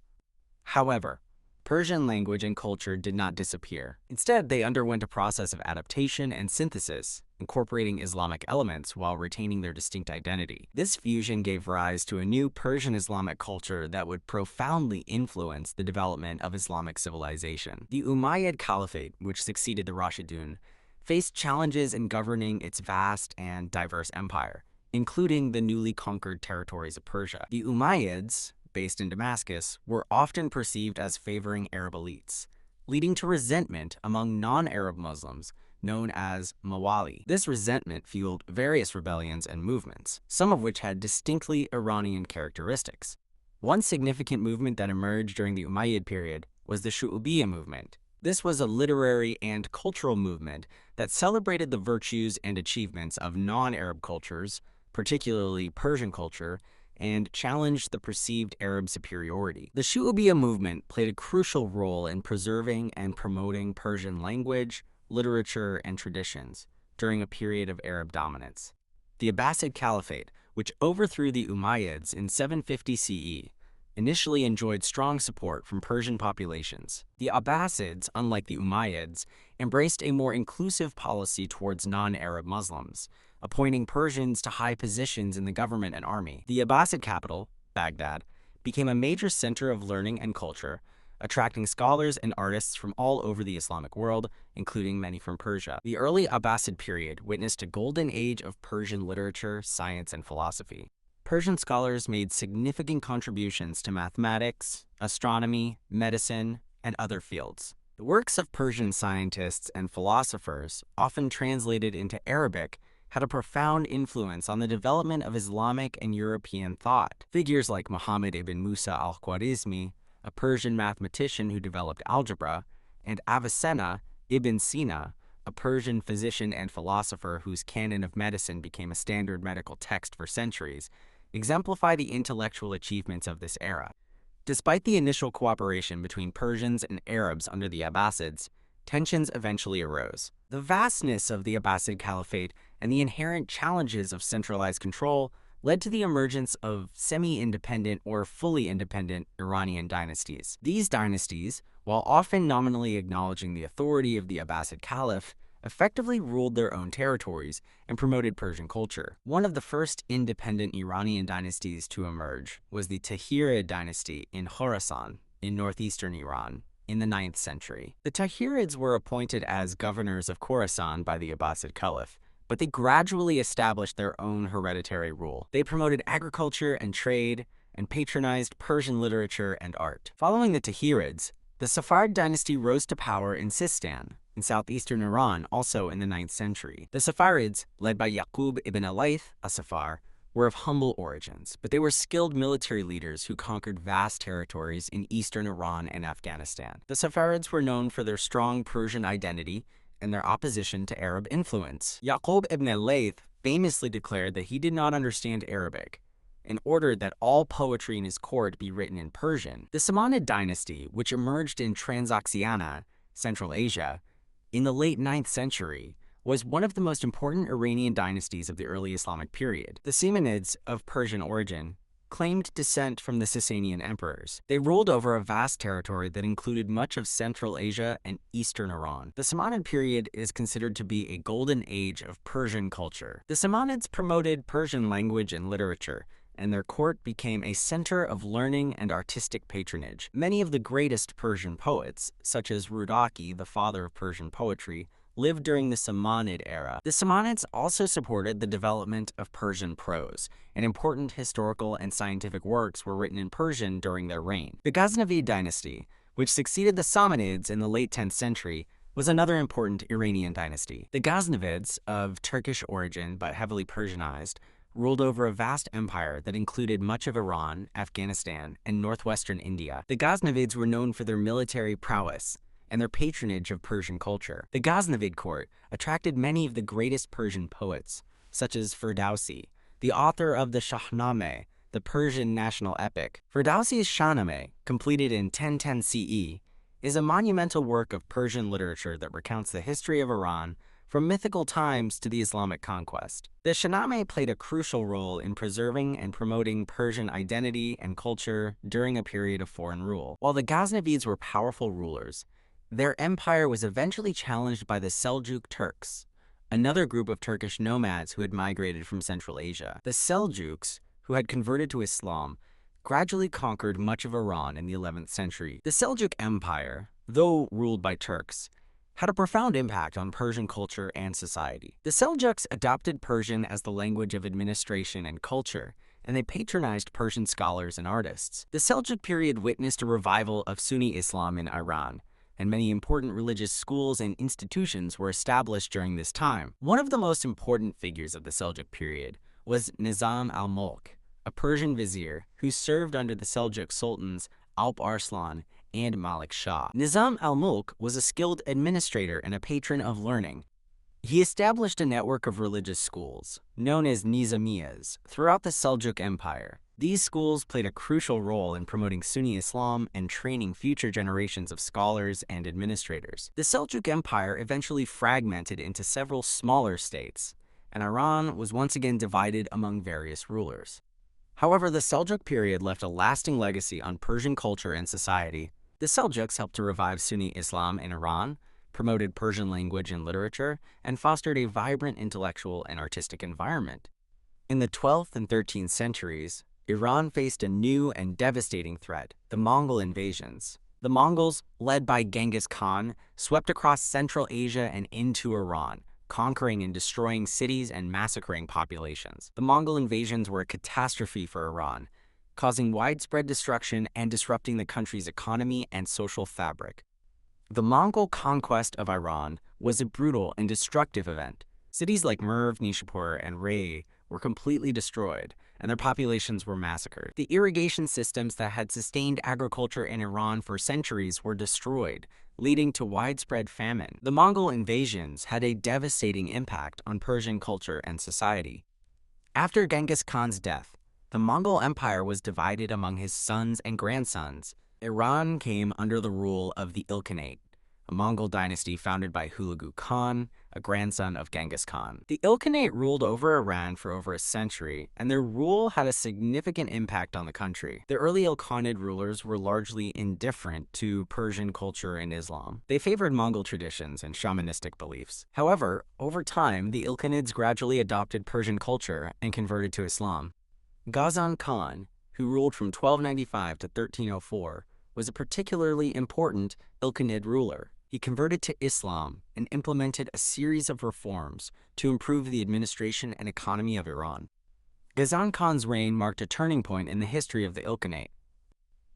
However, Persian language and culture did not disappear. Instead, they underwent a process of adaptation and synthesis incorporating Islamic elements while retaining their distinct identity. This fusion gave rise to a new Persian Islamic culture that would profoundly influence the development of Islamic civilization. The Umayyad Caliphate, which succeeded the Rashidun, faced challenges in governing its vast and diverse empire, including the newly conquered territories of Persia. The Umayyads, based in Damascus, were often perceived as favoring Arab elites, leading to resentment among non-Arab Muslims, known as Mawali. This resentment fueled various rebellions and movements, some of which had distinctly Iranian characteristics. One significant movement that emerged during the Umayyad period was the Shu'ubiyya movement. This was a literary and cultural movement that celebrated the virtues and achievements of non-Arab cultures, particularly Persian culture, and challenged the perceived Arab superiority. The Shu'ubiyya movement played a crucial role in preserving and promoting Persian language, literature, and traditions during a period of Arab dominance. The Abbasid Caliphate, which overthrew the Umayyads in 750 CE, initially enjoyed strong support from Persian populations. The Abbasids, unlike the Umayyads, embraced a more inclusive policy towards non-Arab Muslims, appointing Persians to high positions in the government and army. The Abbasid capital, Baghdad, became a major center of learning and culture, attracting scholars and artists from all over the Islamic world, including many from Persia. The early Abbasid period witnessed a golden age of Persian literature, science, and philosophy. Persian scholars made significant contributions to mathematics, astronomy, medicine, and other fields. The works of Persian scientists and philosophers, often translated into Arabic, had a profound influence on the development of Islamic and European thought. Figures like Muhammad ibn Musa al-Khwarizmi, a Persian mathematician who developed algebra, and Avicenna ibn Sina, a Persian physician and philosopher whose canon of medicine became a standard medical text for centuries, exemplify the intellectual achievements of this era. Despite the initial cooperation between Persians and Arabs under the Abbasids, tensions eventually arose. The vastness of the Abbasid Caliphate and the inherent challenges of centralized control led to the emergence of semi-independent or fully independent Iranian dynasties. These dynasties, while often nominally acknowledging the authority of the Abbasid Caliph, effectively ruled their own territories and promoted Persian culture. One of the first independent Iranian dynasties to emerge was the Tahirid dynasty in Khorasan, in northeastern Iran, in the 9th century. The Tahirids were appointed as governors of Khorasan by the Abbasid Caliph, but they gradually established their own hereditary rule. They promoted agriculture and trade, and patronized Persian literature and art. Following the Tahirids, the Safarid dynasty rose to power in Sistan, in southeastern Iran, also in the 9th century. The Safarids, led by Yaqub ibn Alayth, a Safar, were of humble origins, but they were skilled military leaders who conquered vast territories in eastern Iran and Afghanistan. The Safarids were known for their strong Persian identity and their opposition to Arab influence. Yaqub ibn Alayth famously declared that he did not understand Arabic and ordered that all poetry in his court be written in Persian. The Samanid dynasty, which emerged in Transoxiana, Central Asia, in the late 9th century, was one of the most important Iranian dynasties of the early Islamic period. The Samanids, of Persian origin, claimed descent from the Sasanian emperors. They ruled over a vast territory that included much of Central Asia and eastern Iran. The Samanid period is considered to be a golden age of Persian culture. The Samanids promoted Persian language and literature, and their court became a center of learning and artistic patronage. Many of the greatest Persian poets, such as Rudaki, the father of Persian poetry, lived during the Samanid era. The Samanids also supported the development of Persian prose, and important historical and scientific works were written in Persian during their reign. The Ghaznavid dynasty, which succeeded the Samanids in the late 10th century, was another important Iranian dynasty. The Ghaznavids, of Turkish origin but heavily Persianized, ruled over a vast empire that included much of Iran, Afghanistan, and northwestern India. The Ghaznavids were known for their military prowess and their patronage of Persian culture. The Ghaznavid court attracted many of the greatest Persian poets, such as Ferdowsi, the author of the Shahnameh, the Persian national epic. Ferdowsi's Shahnameh, completed in 1010 CE, is a monumental work of Persian literature that recounts the history of Iran from mythical times to the Islamic conquest. The Shahnameh played a crucial role in preserving and promoting Persian identity and culture during a period of foreign rule. While the Ghaznavids were powerful rulers, their empire was eventually challenged by the Seljuk Turks, another group of Turkish nomads who had migrated from Central Asia. The Seljuks, who had converted to Islam, gradually conquered much of Iran in the 11th century. The Seljuk Empire, though ruled by Turks, had a profound impact on Persian culture and society. The Seljuks adopted Persian as the language of administration and culture, and they patronized Persian scholars and artists. The Seljuk period witnessed a revival of Sunni Islam in Iran, and many important religious schools and institutions were established during this time. One of the most important figures of the Seljuk period was Nizam al-Mulk, a Persian vizier who served under the Seljuk sultans Alp Arslan and Malik Shah. Nizam al-Mulk was a skilled administrator and a patron of learning. He established a network of religious schools, known as Nizamiyas, throughout the Seljuk Empire. These schools played a crucial role in promoting Sunni Islam and training future generations of scholars and administrators. The Seljuk Empire eventually fragmented into several smaller states, and Iran was once again divided among various rulers. However, the Seljuk period left a lasting legacy on Persian culture and society. The Seljuks helped to revive Sunni Islam in Iran, promoted Persian language and literature, and fostered a vibrant intellectual and artistic environment. In the 12th and 13th centuries, Iran faced a new and devastating threat: the Mongol invasions. The Mongols, led by Genghis Khan, swept across Central Asia and into Iran, conquering and destroying cities and massacring populations. The Mongol invasions were a catastrophe for Iran, causing widespread destruction and disrupting the country's economy and social fabric. The Mongol conquest of Iran was a brutal and destructive event. Cities like Merv, Nishapur, and Rey were completely destroyed, and their populations were massacred. The irrigation systems that had sustained agriculture in Iran for centuries were destroyed, leading to widespread famine. The Mongol invasions had a devastating impact on Persian culture and society. After Genghis Khan's death, the Mongol Empire was divided among his sons and grandsons. Iran came under the rule of the Ilkhanate, a Mongol dynasty founded by Hulagu Khan, a grandson of Genghis Khan. The Ilkhanate ruled over Iran for over a century, and their rule had a significant impact on the country. The early Ilkhanid rulers were largely indifferent to Persian culture and Islam. They favored Mongol traditions and shamanistic beliefs. However, over time, the Ilkhanids gradually adopted Persian culture and converted to Islam. Ghazan Khan, who ruled from 1295 to 1304, was a particularly important Ilkhanid ruler. He converted to Islam and implemented a series of reforms to improve the administration and economy of Iran. Ghazan Khan's reign marked a turning point in the history of the Ilkhanate.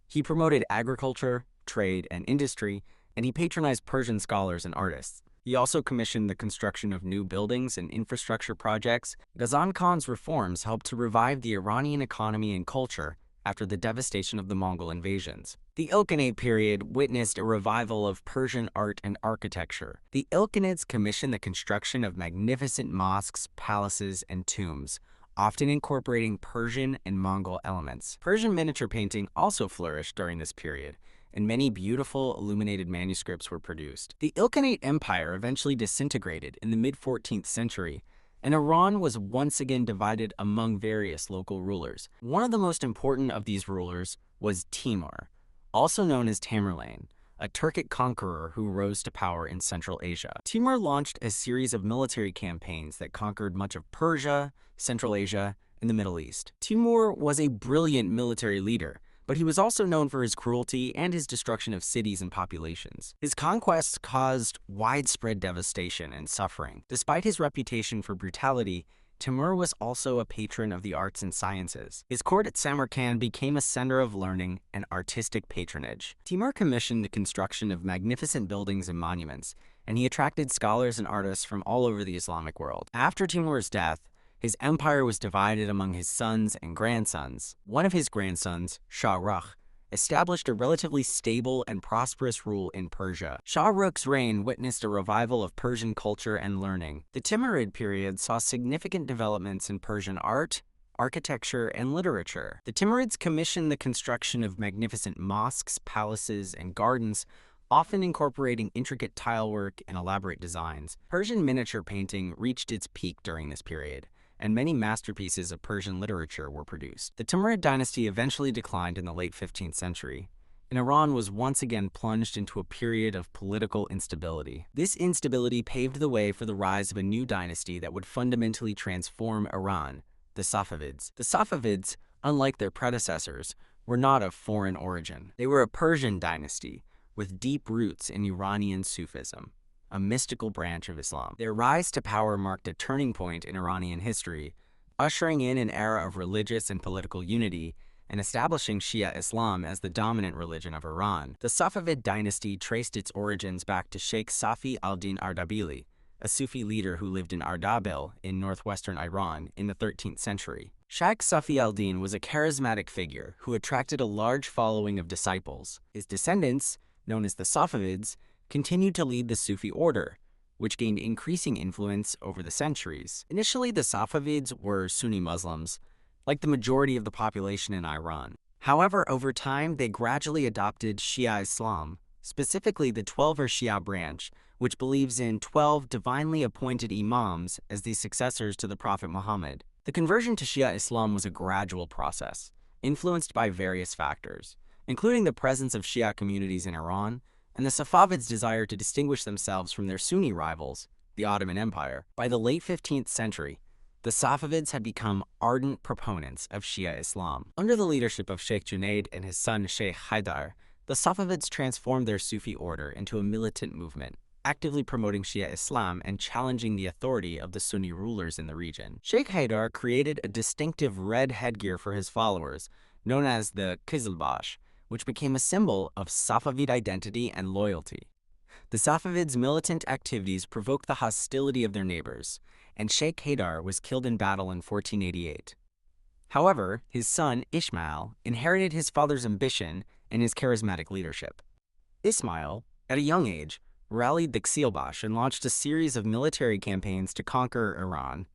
He promoted agriculture, trade, and industry, and he patronized Persian scholars and artists. He also commissioned the construction of new buildings and infrastructure projects. Ghazan Khan's reforms helped to revive the Iranian economy and culture after the devastation of the Mongol invasions. The Ilkhanate period witnessed a revival of Persian art and architecture. The Ilkhanids commissioned the construction of magnificent mosques, palaces, and tombs, often incorporating Persian and Mongol elements. Persian miniature painting also flourished during this period, and many beautiful illuminated manuscripts were produced. The Ilkhanate Empire eventually disintegrated in the mid-14th century, and Iran was once again divided among various local rulers. One of the most important of these rulers was Timur, also known as Tamerlane, a Turkic conqueror who rose to power in Central Asia. Timur launched a series of military campaigns that conquered much of Persia, Central Asia, and the Middle East. Timur was a brilliant military leader, but he was also known for his cruelty and his destruction of cities and populations. His conquests caused widespread devastation and suffering. Despite his reputation for brutality, Timur was also a patron of the arts and sciences. His court at Samarkand became a center of learning and artistic patronage. Timur commissioned the construction of magnificent buildings and monuments, and he attracted scholars and artists from all over the Islamic world. After Timur's death, his empire was divided among his sons and grandsons. One of his grandsons, Shah Rukh, established a relatively stable and prosperous rule in Persia. Shah Rukh's reign witnessed a revival of Persian culture and learning. The Timurid period saw significant developments in Persian art, architecture, and literature. The Timurids commissioned the construction of magnificent mosques, palaces, and gardens, often incorporating intricate tilework and elaborate designs. Persian miniature painting reached its peak during this period, and many masterpieces of Persian literature were produced. The Timurid dynasty eventually declined in the late 15th century, and Iran was once again plunged into a period of political instability. This instability paved the way for the rise of a new dynasty that would fundamentally transform Iran, the Safavids. The Safavids, unlike their predecessors, were not of foreign origin. They were a Persian dynasty with deep roots in Iranian Sufism, a mystical branch of Islam. Their rise to power marked a turning point in Iranian history, ushering in an era of religious and political unity and establishing Shia Islam as the dominant religion of Iran. The Safavid dynasty traced its origins back to Sheikh Safi al-Din Ardabili, a Sufi leader who lived in Ardabil in northwestern Iran in the 13th century. Sheikh Safi al-Din was a charismatic figure who attracted a large following of disciples. His descendants, known as the Safavids, continued to lead the Sufi order, which gained increasing influence over the centuries. Initially, the Safavids were Sunni Muslims, like the majority of the population in Iran. However, over time, they gradually adopted Shia Islam, specifically the Twelver Shia branch, which believes in 12 divinely appointed imams as the successors to the Prophet Muhammad. The conversion to Shia Islam was a gradual process, influenced by various factors, including the presence of Shia communities in Iran and the Safavids' desire to distinguish themselves from their Sunni rivals, the Ottoman Empire. By the late 15th century, the Safavids had become ardent proponents of Shia Islam. Under the leadership of Sheikh Junaid and his son Sheikh Haidar, the Safavids transformed their Sufi order into a militant movement, actively promoting Shia Islam and challenging the authority of the Sunni rulers in the region. Sheikh Haidar created a distinctive red headgear for his followers, known as the Kizilbash, which became a symbol of Safavid identity and loyalty. The Safavids' militant activities provoked the hostility of their neighbors, and Sheikh Haidar was killed in battle in 1488. However, his son, Ismail, inherited his father's ambition and his charismatic leadership. Ismail, at a young age, rallied the Kizilbash and launched a series of military campaigns to conquer Iran.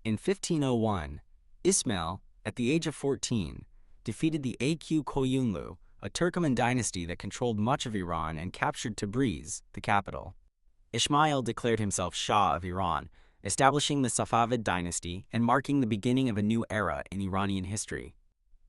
In 1501, Ismail, at the age of 14, defeated the Aq Koyunlu, a Turkoman dynasty that controlled much of Iran and captured Tabriz, the capital. Ismail declared himself Shah of Iran, establishing the Safavid dynasty and marking the beginning of a new era in Iranian history.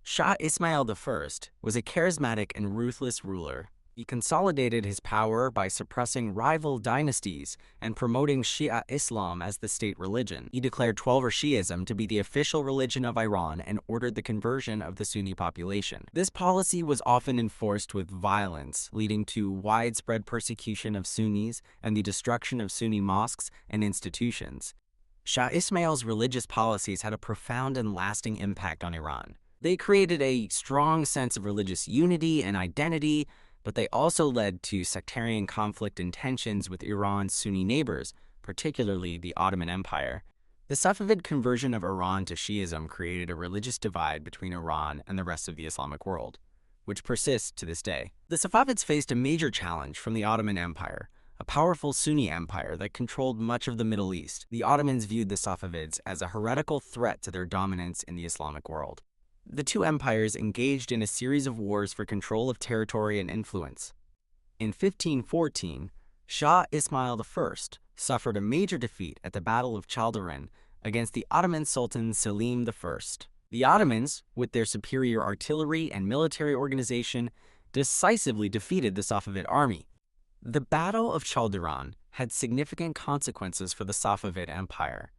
Shah Ismail I was a charismatic and ruthless ruler. He consolidated his power by suppressing rival dynasties and promoting Shia Islam as the state religion. He declared Twelver Shi'ism to be the official religion of Iran and ordered the conversion of the Sunni population. This policy was often enforced with violence, leading to widespread persecution of Sunnis and the destruction of Sunni mosques and institutions. Shah Ismail's religious policies had a profound and lasting impact on Iran. They created a strong sense of religious unity and identity, but they also led to sectarian conflict and tensions with Iran's Sunni neighbors, particularly the Ottoman Empire. The Safavid conversion of Iran to Shi'ism created a religious divide between Iran and the rest of the Islamic world, which persists to this day. The Safavids faced a major challenge from the Ottoman Empire, a powerful Sunni empire that controlled much of the Middle East. The Ottomans viewed the Safavids as a heretical threat to their dominance in the Islamic world. The two empires engaged in a series of wars for control of territory and influence. In 1514, Shah Ismail I suffered a major defeat at the Battle of Chaldiran against the Ottoman Sultan Selim I. The Ottomans, with their superior artillery and military organization, decisively defeated the Safavid army. The Battle of Chaldiran had significant consequences for the Safavid Empire.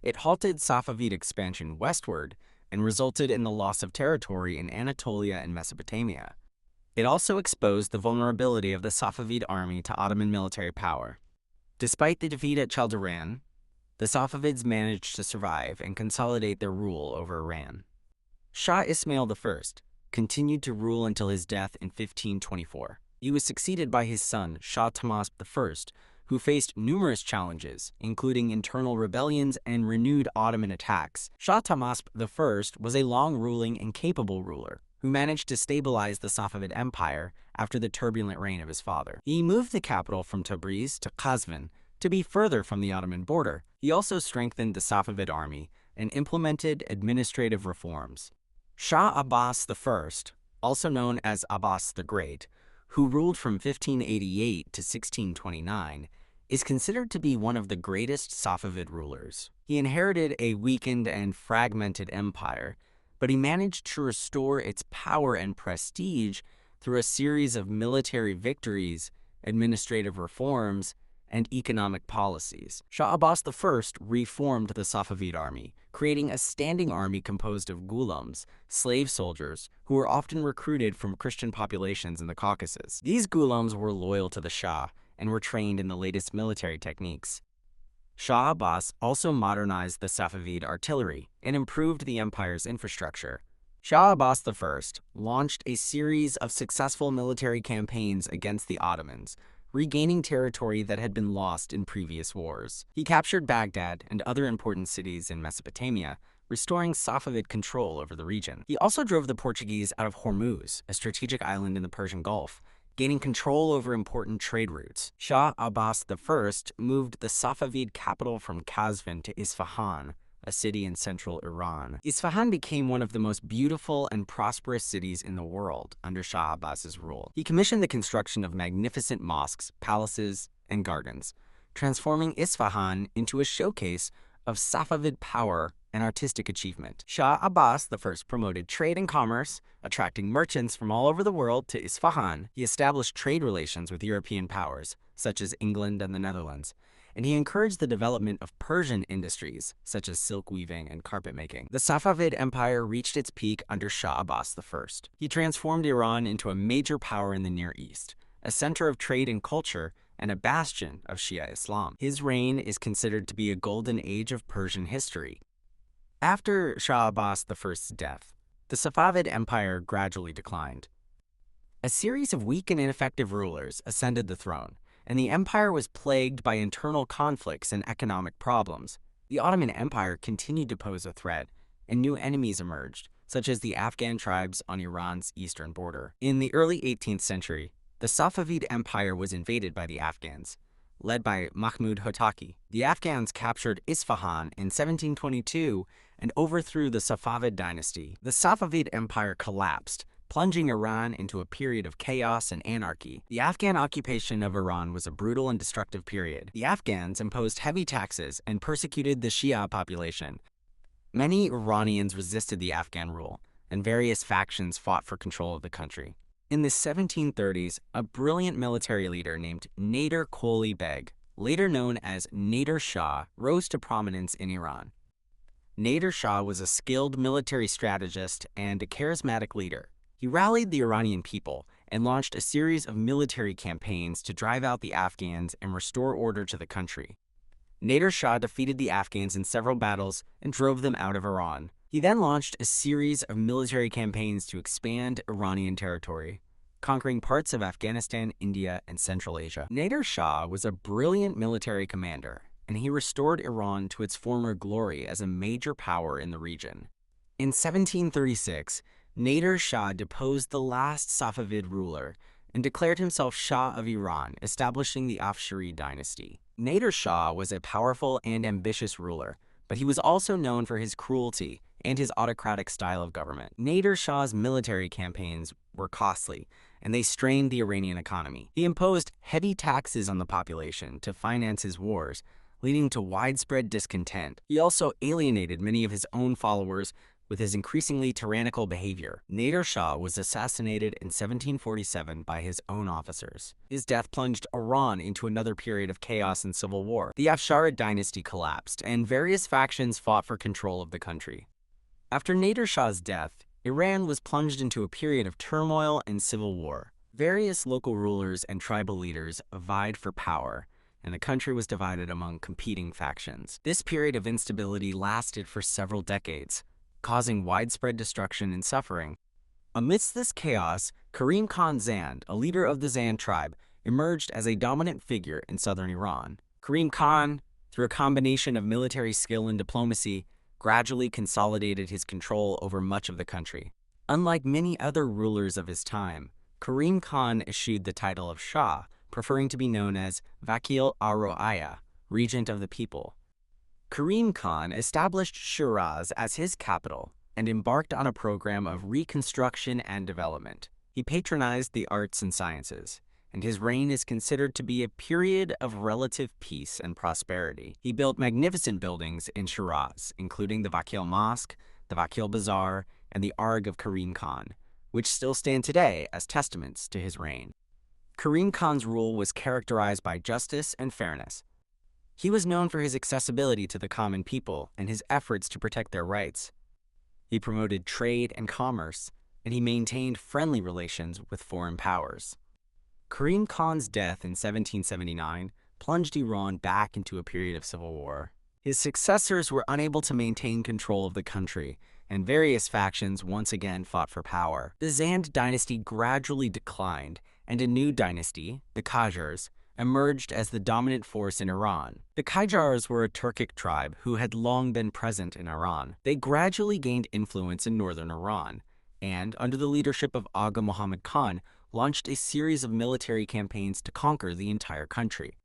It halted Safavid expansion westward and resulted in the loss of territory in Anatolia and Mesopotamia. It also exposed the vulnerability of the Safavid army to Ottoman military power. Despite the defeat at Chaldiran, the Safavids managed to survive and consolidate their rule over Iran. Shah Ismail I continued to rule until his death in 1524. He was succeeded by his son, Shah Tahmasp I, who faced numerous challenges, including internal rebellions and renewed Ottoman attacks. Shah Tahmasp I was a long-ruling and capable ruler who managed to stabilize the Safavid Empire after the turbulent reign of his father. He moved the capital from Tabriz to Qazvin to be further from the Ottoman border. He also strengthened the Safavid army and implemented administrative reforms. Shah Abbas I, also known as Abbas the Great, who ruled from 1588 to 1629, is considered to be one of the greatest Safavid rulers. He inherited a weakened and fragmented empire, but he managed to restore its power and prestige through a series of military victories, administrative reforms, and economic policies. Shah Abbas I reformed the Safavid army, creating a standing army composed of ghulams, slave soldiers, who were often recruited from Christian populations in the Caucasus. These ghulams were loyal to the Shah and were trained in the latest military techniques. Shah Abbas also modernized the Safavid artillery and improved the empire's infrastructure. Shah Abbas I launched a series of successful military campaigns against the Ottomans, regaining territory that had been lost in previous wars. He captured Baghdad and other important cities in Mesopotamia, restoring Safavid control over the region. He also drove the Portuguese out of Hormuz, a strategic island in the Persian Gulf, gaining control over important trade routes. Shah Abbas I moved the Safavid capital from Kazvin to Isfahan, a city in central Iran. Isfahan became one of the most beautiful and prosperous cities in the world under Shah Abbas's rule. He commissioned the construction of magnificent mosques, palaces, and gardens, transforming Isfahan into a showcase of Safavid power and artistic achievement. Shah Abbas I promoted trade and commerce, attracting merchants from all over the world to Isfahan. He established trade relations with European powers, such as England and the Netherlands, and he encouraged the development of Persian industries, such as silk weaving and carpet making. The Safavid Empire reached its peak under Shah Abbas I. He transformed Iran into a major power in the Near East, a center of trade and culture, and a bastion of Shia Islam. His reign is considered to be a golden age of Persian history. After Shah Abbas I's death, the Safavid Empire gradually declined. A series of weak and ineffective rulers ascended the throne, and the empire was plagued by internal conflicts and economic problems. The Ottoman Empire continued to pose a threat, and new enemies emerged, such as the Afghan tribes on Iran's eastern border. In the early 18th century, the Safavid Empire was invaded by the Afghans, led by Mahmud Hotaki. The Afghans captured Isfahan in 1722 and overthrew the Safavid dynasty. The Safavid Empire collapsed, plunging Iran into a period of chaos and anarchy. The Afghan occupation of Iran was a brutal and destructive period. The Afghans imposed heavy taxes and persecuted the Shia population. Many Iranians resisted the Afghan rule, and various factions fought for control of the country. In the 1730s, a brilliant military leader named Nader Qoli Beg, later known as Nader Shah, rose to prominence in Iran. Nader Shah was a skilled military strategist and a charismatic leader. He rallied the Iranian people and launched a series of military campaigns to drive out the Afghans and restore order to the country. Nader Shah defeated the Afghans in several battles and drove them out of Iran. He then launched a series of military campaigns to expand Iranian territory, conquering parts of Afghanistan, India, and Central Asia. Nader Shah was a brilliant military commander, and he restored Iran to its former glory as a major power in the region. In 1736, Nader Shah deposed the last Safavid ruler and declared himself Shah of Iran, establishing the Afshari dynasty. Nader Shah was a powerful and ambitious ruler, but he was also known for his cruelty and his autocratic style of government. Nader Shah's military campaigns were costly, and they strained the Iranian economy. He imposed heavy taxes on the population to finance his wars, leading to widespread discontent. He also alienated many of his own followers with his increasingly tyrannical behavior. Nader Shah was assassinated in 1747 by his own officers. His death plunged Iran into another period of chaos and civil war. The Afsharid dynasty collapsed, and various factions fought for control of the country. After Nader Shah's death, Iran was plunged into a period of turmoil and civil war. Various local rulers and tribal leaders vied for power, and the country was divided among competing factions. This period of instability lasted for several decades, causing widespread destruction and suffering. Amidst this chaos, Karim Khan Zand, a leader of the Zand tribe, emerged as a dominant figure in southern Iran. Karim Khan, through a combination of military skill and diplomacy, gradually consolidated his control over much of the country. Unlike many other rulers of his time, Karim Khan eschewed the title of Shah, preferring to be known as Vakil Aroaya, Regent of the People. Karim Khan established Shiraz as his capital and embarked on a program of reconstruction and development. He patronized the arts and sciences, and his reign is considered to be a period of relative peace and prosperity. He built magnificent buildings in Shiraz, including the Vakil Mosque, the Vakil Bazaar, and the Arg of Karim Khan, which still stand today as testaments to his reign. Karim Khan's rule was characterized by justice and fairness. He was known for his accessibility to the common people and his efforts to protect their rights. He promoted trade and commerce, and he maintained friendly relations with foreign powers. Karim Khan's death in 1779 plunged Iran back into a period of civil war. His successors were unable to maintain control of the country, and various factions once again fought for power. The Zand dynasty gradually declined, and a new dynasty, the Qajars, emerged as the dominant force in Iran. The Qajars were a Turkic tribe who had long been present in Iran. They gradually gained influence in northern Iran, and, under the leadership of Aga Muhammad Khan, launched a series of military campaigns to conquer the entire country.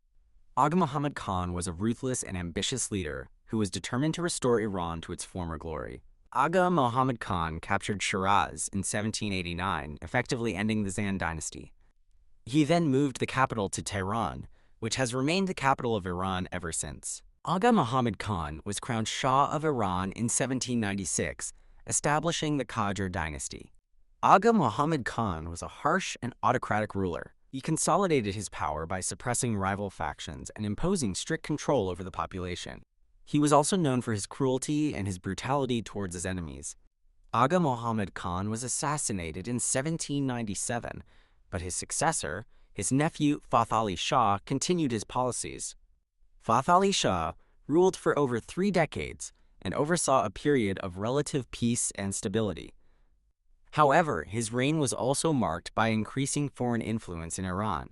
Aga Muhammad Khan was a ruthless and ambitious leader who was determined to restore Iran to its former glory. Aga Muhammad Khan captured Shiraz in 1789, effectively ending the Zand dynasty. He then moved the capital to Tehran, which has remained the capital of Iran ever since. Aga Muhammad Khan was crowned Shah of Iran in 1796, establishing the Qajar dynasty. Aga Muhammad Khan was a harsh and autocratic ruler. He consolidated his power by suppressing rival factions and imposing strict control over the population. He was also known for his cruelty and his brutality towards his enemies. Aga Muhammad Khan was assassinated in 1797, but his successor, his nephew Fath Ali Shah, continued his policies. Fath Ali Shah ruled for over 3 decades and oversaw a period of relative peace and stability. However, his reign was also marked by increasing foreign influence in Iran.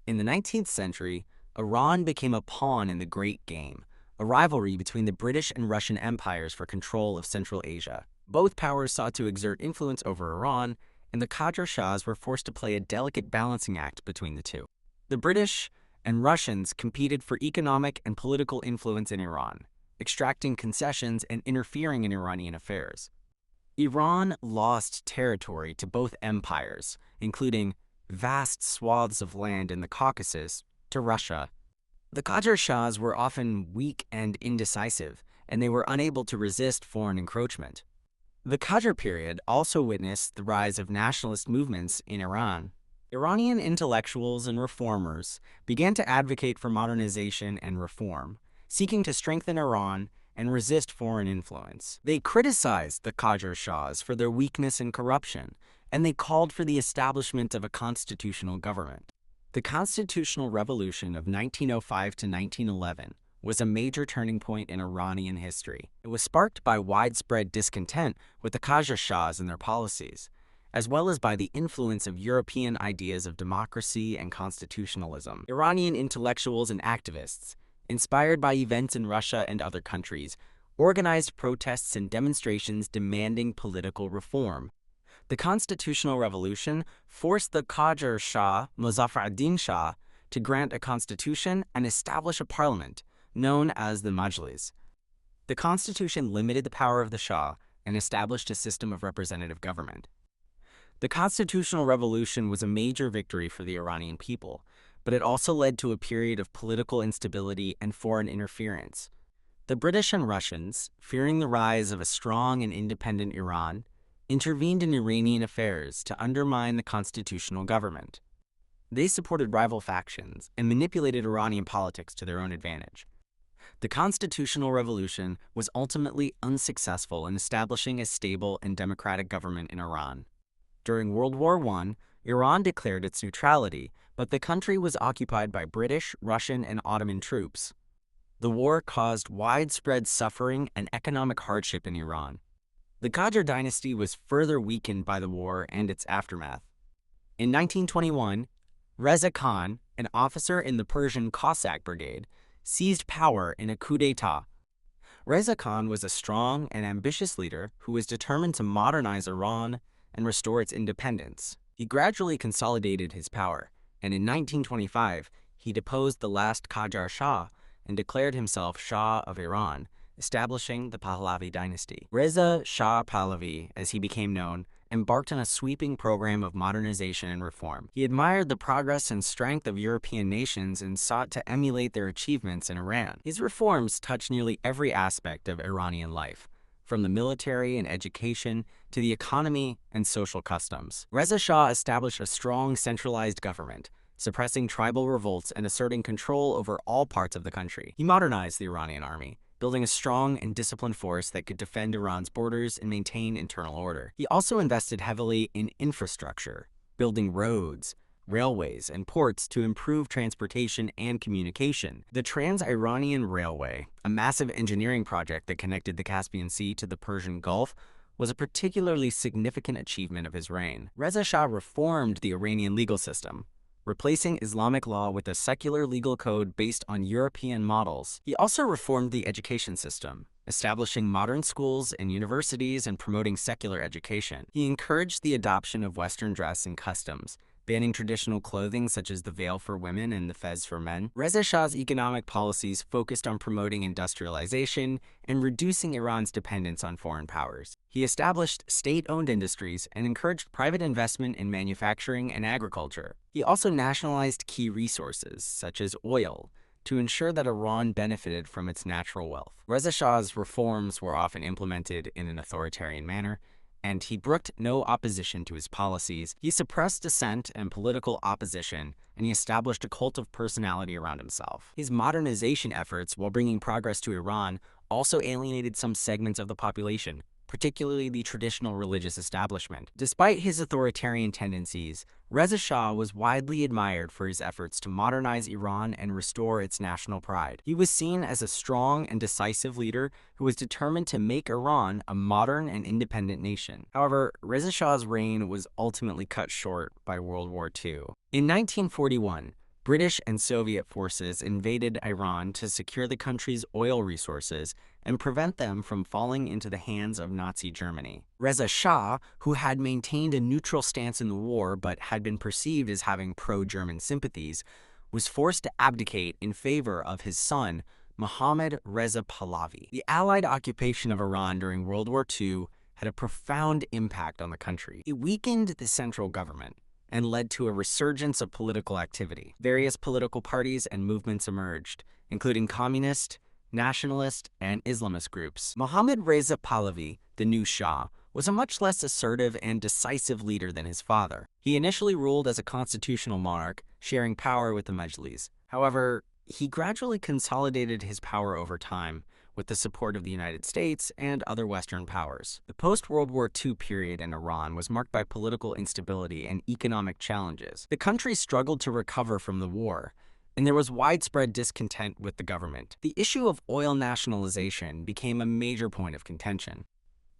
In the 19th century, Iran became a pawn in the Great Game, a rivalry between the British and Russian empires for control of Central Asia. Both powers sought to exert influence over Iran, and the Qajar Shahs were forced to play a delicate balancing act between the two. The British and Russians competed for economic and political influence in Iran, extracting concessions and interfering in Iranian affairs. Iran lost territory to both empires, including vast swaths of land in the Caucasus, to Russia. The Qajar Shahs were often weak and indecisive, and they were unable to resist foreign encroachment. The Qajar period also witnessed the rise of nationalist movements in Iran. Iranian intellectuals and reformers began to advocate for modernization and reform, seeking to strengthen Iran and resist foreign influence. They criticized the Qajar Shahs for their weakness and corruption, and they called for the establishment of a constitutional government. The Constitutional Revolution of 1905 to 1911 was a major turning point in Iranian history. It was sparked by widespread discontent with the Qajar Shahs and their policies, as well as by the influence of European ideas of democracy and constitutionalism. Iranian intellectuals and activists, inspired by events in Russia and other countries, organized protests and demonstrations demanding political reform. The Constitutional Revolution forced the Qajar Shah, Muzaffar ad-Din Shah, to grant a constitution and establish a parliament, known as the Majlis. The constitution limited the power of the Shah and established a system of representative government. The Constitutional Revolution was a major victory for the Iranian people, but it also led to a period of political instability and foreign interference. The British and Russians, fearing the rise of a strong and independent Iran, intervened in Iranian affairs to undermine the constitutional government. They supported rival factions and manipulated Iranian politics to their own advantage. The Constitutional Revolution was ultimately unsuccessful in establishing a stable and democratic government in Iran. During World War I, Iran declared its neutrality, but the country was occupied by British, Russian, and Ottoman troops. The war caused widespread suffering and economic hardship in Iran. The Qajar dynasty was further weakened by the war and its aftermath. In 1921, Reza Khan, an officer in the Persian Cossack Brigade, seized power in a coup d'etat. Reza Khan was a strong and ambitious leader who was determined to modernize Iran and restore its independence. He gradually consolidated his power, and in 1925, he deposed the last Qajar Shah and declared himself Shah of Iran, establishing the Pahlavi dynasty. Reza Shah Pahlavi, as he became known, embarked on a sweeping program of modernization and reform. He admired the progress and strength of European nations and sought to emulate their achievements in Iran. His reforms touched nearly every aspect of Iranian life, from the military and education to the economy and social customs. Reza Shah established a strong centralized government, suppressing tribal revolts and asserting control over all parts of the country. He modernized the Iranian army, building a strong and disciplined force that could defend Iran's borders and maintain internal order. He also invested heavily in infrastructure, building roads, railways, and ports to improve transportation and communication. The Trans-Iranian Railway, a massive engineering project that connected the Caspian Sea to the Persian Gulf, was a particularly significant achievement of his reign. Reza Shah reformed the Iranian legal system, replacing Islamic law with a secular legal code based on European models. He also reformed the education system, establishing modern schools and universities and promoting secular education. He encouraged the adoption of Western dress and customs, banning traditional clothing such as the veil for women and the fez for men. Reza Shah's economic policies focused on promoting industrialization and reducing Iran's dependence on foreign powers. He established state-owned industries and encouraged private investment in manufacturing and agriculture. He also nationalized key resources, such as oil, to ensure that Iran benefited from its natural wealth. Reza Shah's reforms were often implemented in an authoritarian manner, and he brooked no opposition to his policies. He suppressed dissent and political opposition, and he established a cult of personality around himself. His modernization efforts, while bringing progress to Iran, also alienated some segments of the population, particularly the traditional religious establishment. Despite his authoritarian tendencies, Reza Shah was widely admired for his efforts to modernize Iran and restore its national pride. He was seen as a strong and decisive leader who was determined to make Iran a modern and independent nation. However, Reza Shah's reign was ultimately cut short by World War II. In 1941, British and Soviet forces invaded Iran to secure the country's oil resources and prevent them from falling into the hands of Nazi Germany. Reza Shah, who had maintained a neutral stance in the war but had been perceived as having pro-German sympathies, was forced to abdicate in favor of his son, Mohammad Reza Pahlavi. The Allied occupation of Iran during World War II had a profound impact on the country. It weakened the central government and led to a resurgence of political activity. Various political parties and movements emerged, including communist, nationalist, and Islamist groups. Mohammad Reza Pahlavi, the new Shah, was a much less assertive and decisive leader than his father. He initially ruled as a constitutional monarch, sharing power with the Majlis. However, he gradually consolidated his power over time, with the support of the United States and other Western powers. The post-World War II period in Iran was marked by political instability and economic challenges. The country struggled to recover from the war, and there was widespread discontent with the government. The issue of oil nationalization became a major point of contention.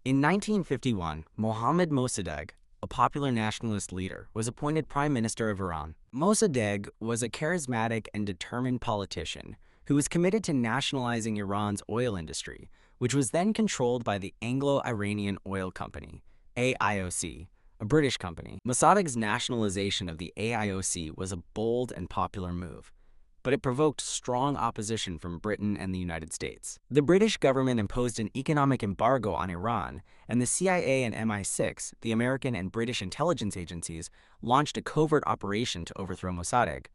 In 1951, Mohammad Mossadegh, a popular nationalist leader, was appointed Prime Minister of Iran. Mossadegh was a charismatic and determined politician who was committed to nationalizing Iran's oil industry, which was then controlled by the Anglo-Iranian Oil Company, AIOC, a British company. Mossadegh's nationalization of the AIOC was a bold and popular move, but it provoked strong opposition from Britain and the United States. The British government imposed an economic embargo on Iran, and the CIA and MI6, the American and British intelligence agencies, launched a covert operation to overthrow Mossadegh.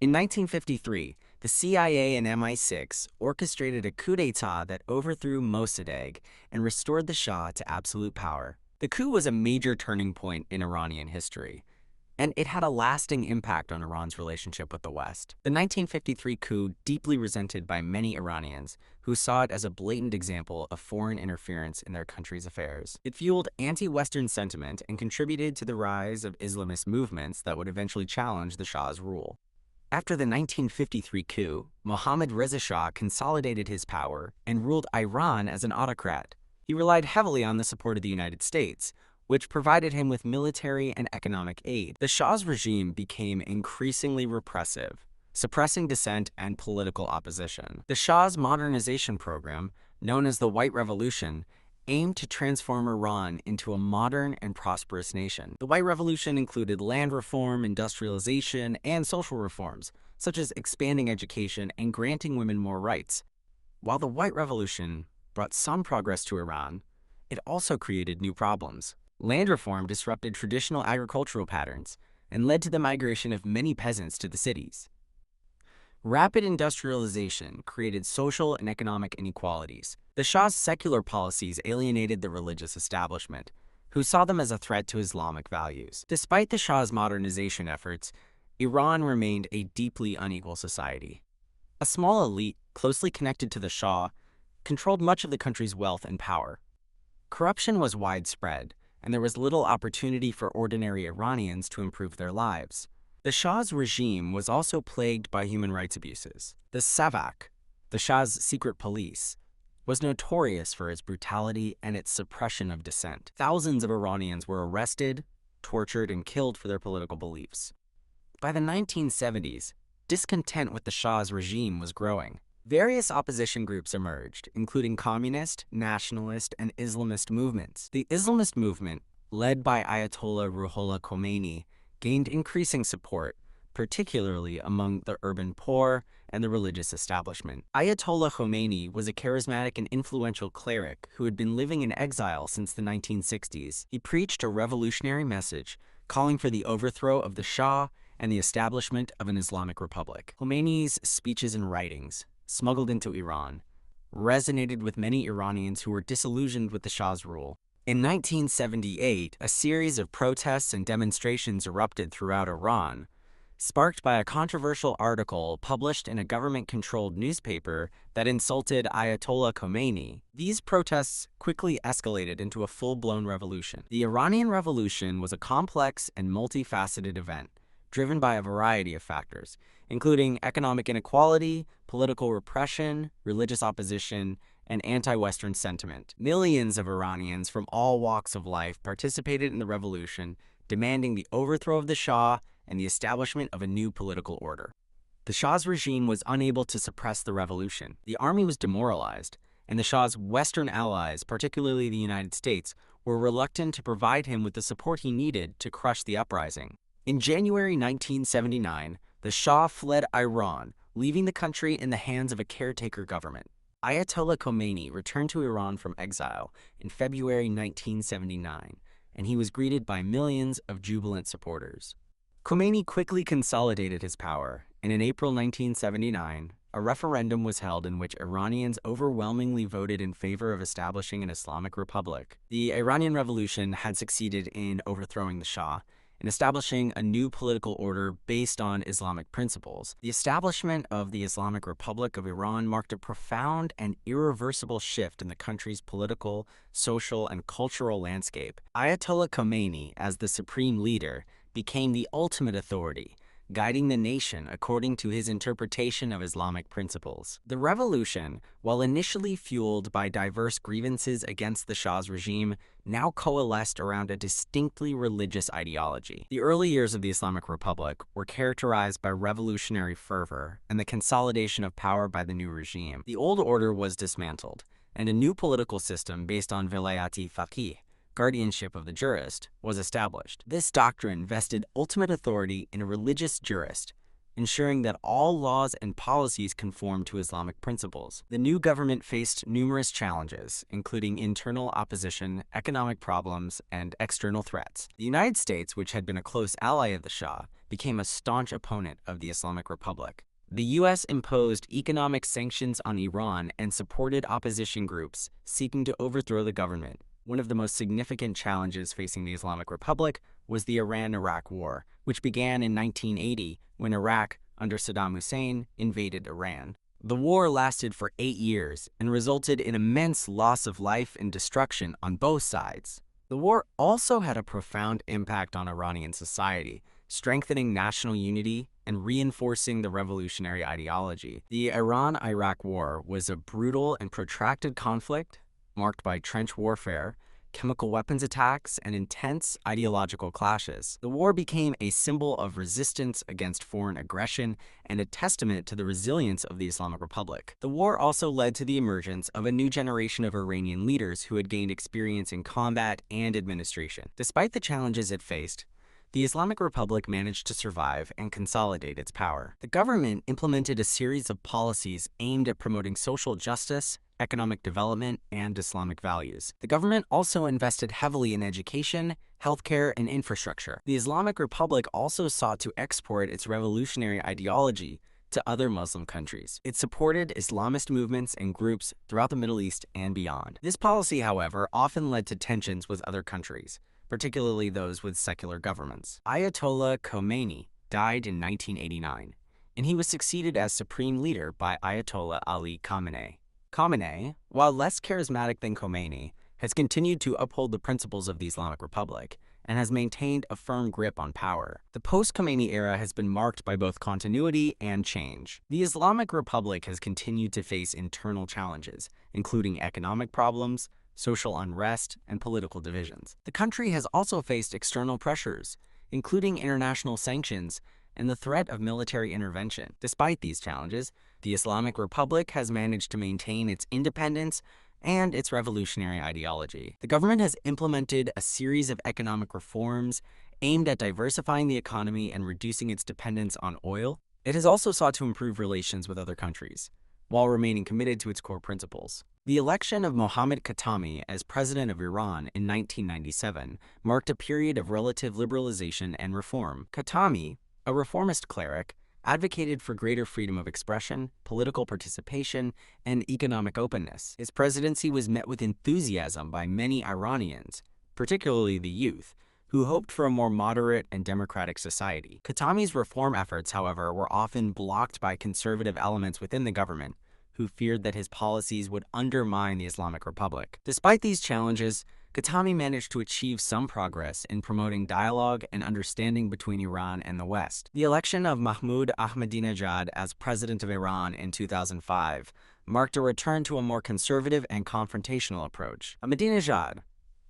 In 1953, the CIA and MI6 orchestrated a coup d'etat that overthrew Mossadegh and restored the Shah to absolute power. The coup was a major turning point in Iranian history, and it had a lasting impact on Iran's relationship with the West. The 1953 coup, deeply resented by many Iranians, who saw it as a blatant example of foreign interference in their country's affairs. It fueled anti-Western sentiment and contributed to the rise of Islamist movements that would eventually challenge the Shah's rule. After the 1953 coup, Mohammad Reza Shah consolidated his power and ruled Iran as an autocrat. He relied heavily on the support of the United States, which provided him with military and economic aid. The Shah's regime became increasingly repressive, suppressing dissent and political opposition. The Shah's modernization program, known as the White Revolution, aimed to transform Iran into a modern and prosperous nation. The White Revolution included land reform, industrialization, and social reforms, such as expanding education and granting women more rights. While the White Revolution brought some progress to Iran, it also created new problems. Land reform disrupted traditional agricultural patterns and led to the migration of many peasants to the cities. Rapid industrialization created social and economic inequalities. The Shah's secular policies alienated the religious establishment, who saw them as a threat to Islamic values. Despite the Shah's modernization efforts, Iran remained a deeply unequal society. A small elite, closely connected to the Shah, controlled much of the country's wealth and power. Corruption was widespread, and there was little opportunity for ordinary Iranians to improve their lives. The Shah's regime was also plagued by human rights abuses. The Savak, the Shah's secret police, was notorious for its brutality and its suppression of dissent. Thousands of Iranians were arrested, tortured, and killed for their political beliefs. By the 1970s, discontent with the Shah's regime was growing. Various opposition groups emerged, including communist, nationalist, and Islamist movements. The Islamist movement, led by Ayatollah Ruhollah Khomeini, gained increasing support, particularly among the urban poor and the religious establishment. Ayatollah Khomeini was a charismatic and influential cleric who had been living in exile since the 1960s. He preached a revolutionary message, calling for the overthrow of the Shah and the establishment of an Islamic Republic. Khomeini's speeches and writings, smuggled into Iran, resonated with many Iranians who were disillusioned with the Shah's rule. In 1978, a series of protests and demonstrations erupted throughout Iran, sparked by a controversial article published in a government-controlled newspaper that insulted Ayatollah Khomeini. These protests quickly escalated into a full-blown revolution. The Iranian Revolution was a complex and multifaceted event, driven by a variety of factors, including economic inequality, political repression, religious opposition, and anti-Western sentiment. Millions of Iranians from all walks of life participated in the revolution, demanding the overthrow of the Shah and the establishment of a new political order. The Shah's regime was unable to suppress the revolution. The army was demoralized, and the Shah's Western allies, particularly the United States, were reluctant to provide him with the support he needed to crush the uprising. In January 1979, the Shah fled Iran, leaving the country in the hands of a caretaker government. Ayatollah Khomeini returned to Iran from exile in February 1979, and he was greeted by millions of jubilant supporters. Khomeini quickly consolidated his power, and in April 1979, a referendum was held in which Iranians overwhelmingly voted in favor of establishing an Islamic Republic. The Iranian Revolution had succeeded in overthrowing the Shah and establishing a new political order based on Islamic principles. The establishment of the Islamic Republic of Iran marked a profound and irreversible shift in the country's political, social, and cultural landscape. Ayatollah Khomeini, as the supreme leader, became the ultimate authority, guiding the nation according to his interpretation of Islamic principles. The revolution, while initially fueled by diverse grievances against the Shah's regime, now coalesced around a distinctly religious ideology. The early years of the Islamic Republic were characterized by revolutionary fervor and the consolidation of power by the new regime. The old order was dismantled, and a new political system based on vilayati faqih, guardianship of the jurist, was established. This doctrine vested ultimate authority in a religious jurist, ensuring that all laws and policies conformed to Islamic principles. The new government faced numerous challenges, including internal opposition, economic problems, and external threats. The United States, which had been a close ally of the Shah, became a staunch opponent of the Islamic Republic. The U.S. imposed economic sanctions on Iran and supported opposition groups seeking to overthrow the government. One of the most significant challenges facing the Islamic Republic was the Iran-Iraq War, which began in 1980 when Iraq, under Saddam Hussein, invaded Iran. The war lasted for 8 years and resulted in immense loss of life and destruction on both sides. The war also had a profound impact on Iranian society, strengthening national unity and reinforcing the revolutionary ideology. The Iran-Iraq War was a brutal and protracted conflict marked by trench warfare, chemical weapons attacks, and intense ideological clashes. The war became a symbol of resistance against foreign aggression and a testament to the resilience of the Islamic Republic. The war also led to the emergence of a new generation of Iranian leaders who had gained experience in combat and administration. Despite the challenges it faced, the Islamic Republic managed to survive and consolidate its power. The government implemented a series of policies aimed at promoting social justice, economic development, and Islamic values. The government also invested heavily in education, healthcare, and infrastructure. The Islamic Republic also sought to export its revolutionary ideology to other Muslim countries. It supported Islamist movements and groups throughout the Middle East and beyond. This policy, however, often led to tensions with other countries, particularly those with secular governments. Ayatollah Khomeini died in 1989, and he was succeeded as supreme leader by Ayatollah Ali Khamenei. Khamenei, while less charismatic than Khomeini, has continued to uphold the principles of the Islamic Republic and has maintained a firm grip on power. The post-Khomeini era has been marked by both continuity and change. The Islamic Republic has continued to face internal challenges, including economic problems, social unrest, and political divisions. The country has also faced external pressures, including international sanctions and the threat of military intervention. Despite these challenges, the Islamic Republic has managed to maintain its independence and its revolutionary ideology. The government has implemented a series of economic reforms aimed at diversifying the economy and reducing its dependence on oil. It has also sought to improve relations with other countries, while remaining committed to its core principles. The election of Mohammad Khatami as president of Iran in 1997 marked a period of relative liberalization and reform. Khatami, a reformist cleric, advocated for greater freedom of expression, political participation, and economic openness. His presidency was met with enthusiasm by many Iranians, particularly the youth, who hoped for a more moderate and democratic society. Khatami's reform efforts, however, were often blocked by conservative elements within the government, who feared that his policies would undermine the Islamic Republic. Despite these challenges, Khatami managed to achieve some progress in promoting dialogue and understanding between Iran and the West. The election of Mahmoud Ahmadinejad as president of Iran in 2005 marked a return to a more conservative and confrontational approach. Ahmadinejad,